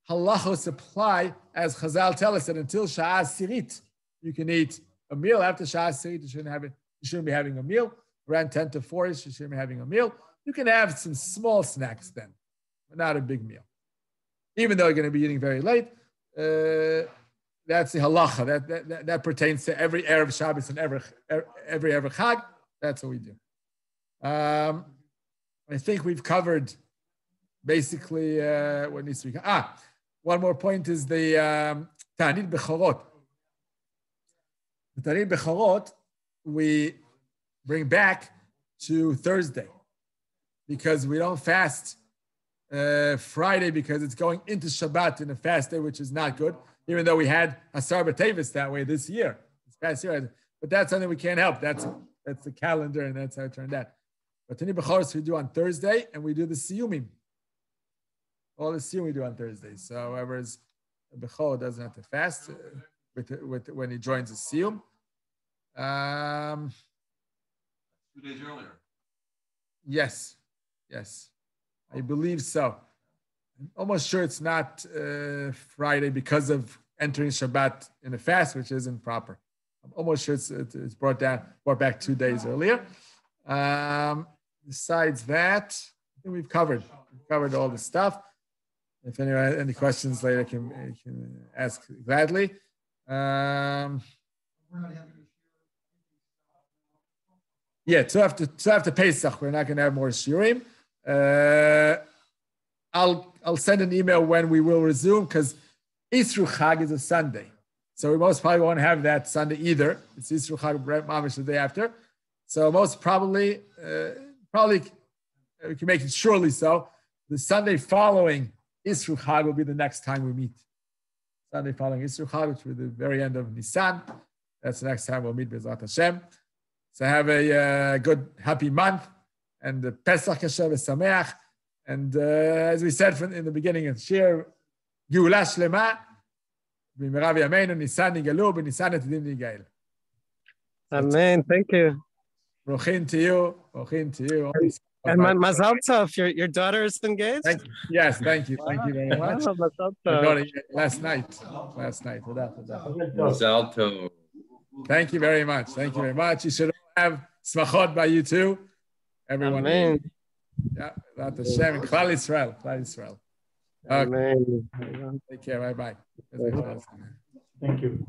halachos apply as Chazal tell us that until Sha'ah Sirit, you can eat a meal. After Sha'ah Sirit, you shouldn't be having a meal. Around 10 to 4, you shouldn't be having a meal. You can have some small snacks then, but not a big meal. Even though you're going to be eating very late, that's the halacha. That pertains to every Erev Shabbos and every Erev Chag. That's what we do. I think we've covered basically what needs to be. One more point is the Ta'anit Bechorot. The Ta'anit Bechorot, we bring back to Thursday because we don't fast Friday because it's going into Shabbat in a fast day, which is not good, even though we had Asar B'Tevis that way this year. This past year. But that's something we can't help. That's the calendar, and that's how it turned out. But Ta'anit Bechorot we do on Thursday, and we do the Siyumim. All the Siyum we do on Thursday. So whoever's Bechorot doesn't have to fast when he joins the Siyum. 2 days earlier. Yes. I believe so. I'm almost sure it's not Friday because of entering Shabbat in a fast, which isn't proper. I'm almost sure it's brought back 2 days earlier. Besides that, I think we've covered all the stuff. If anyone has any questions later, can ask gladly. Yeah, so after Pesach, we're not going to have more shiurim. I'll send an email when we will resume because Isru Chag is a Sunday, so we most probably won't have that Sunday either. It's Isru Chag Mamish the day after, so most probably we can make it surely so. The Sunday following Isru Chag will be the next time we meet. Sunday following Isru Chag, which will be the very end of Nisan. That's the next time we'll meet B'ezrat Hashem. So have a good, happy month, and the Pesach Kasher V'Sameach. And as we said in the beginning of Shir, Geula Shlema, B'merav Yameinu, Nisan Nigalu, B'Nisan Etidim Nigail. Amen. Thank you. Brochin to you. And Mazal Tov, your daughter is engaged? Yes, thank you. Thank you very much. Mazal Tov. Last night. Without. Mazal Tov. Thank you very much. You should have smachot by you too. Everyone. Amen. Yeah, without the Shem. Klal Yisrael. Okay. Amen. Take care. Bye-bye. Thank you.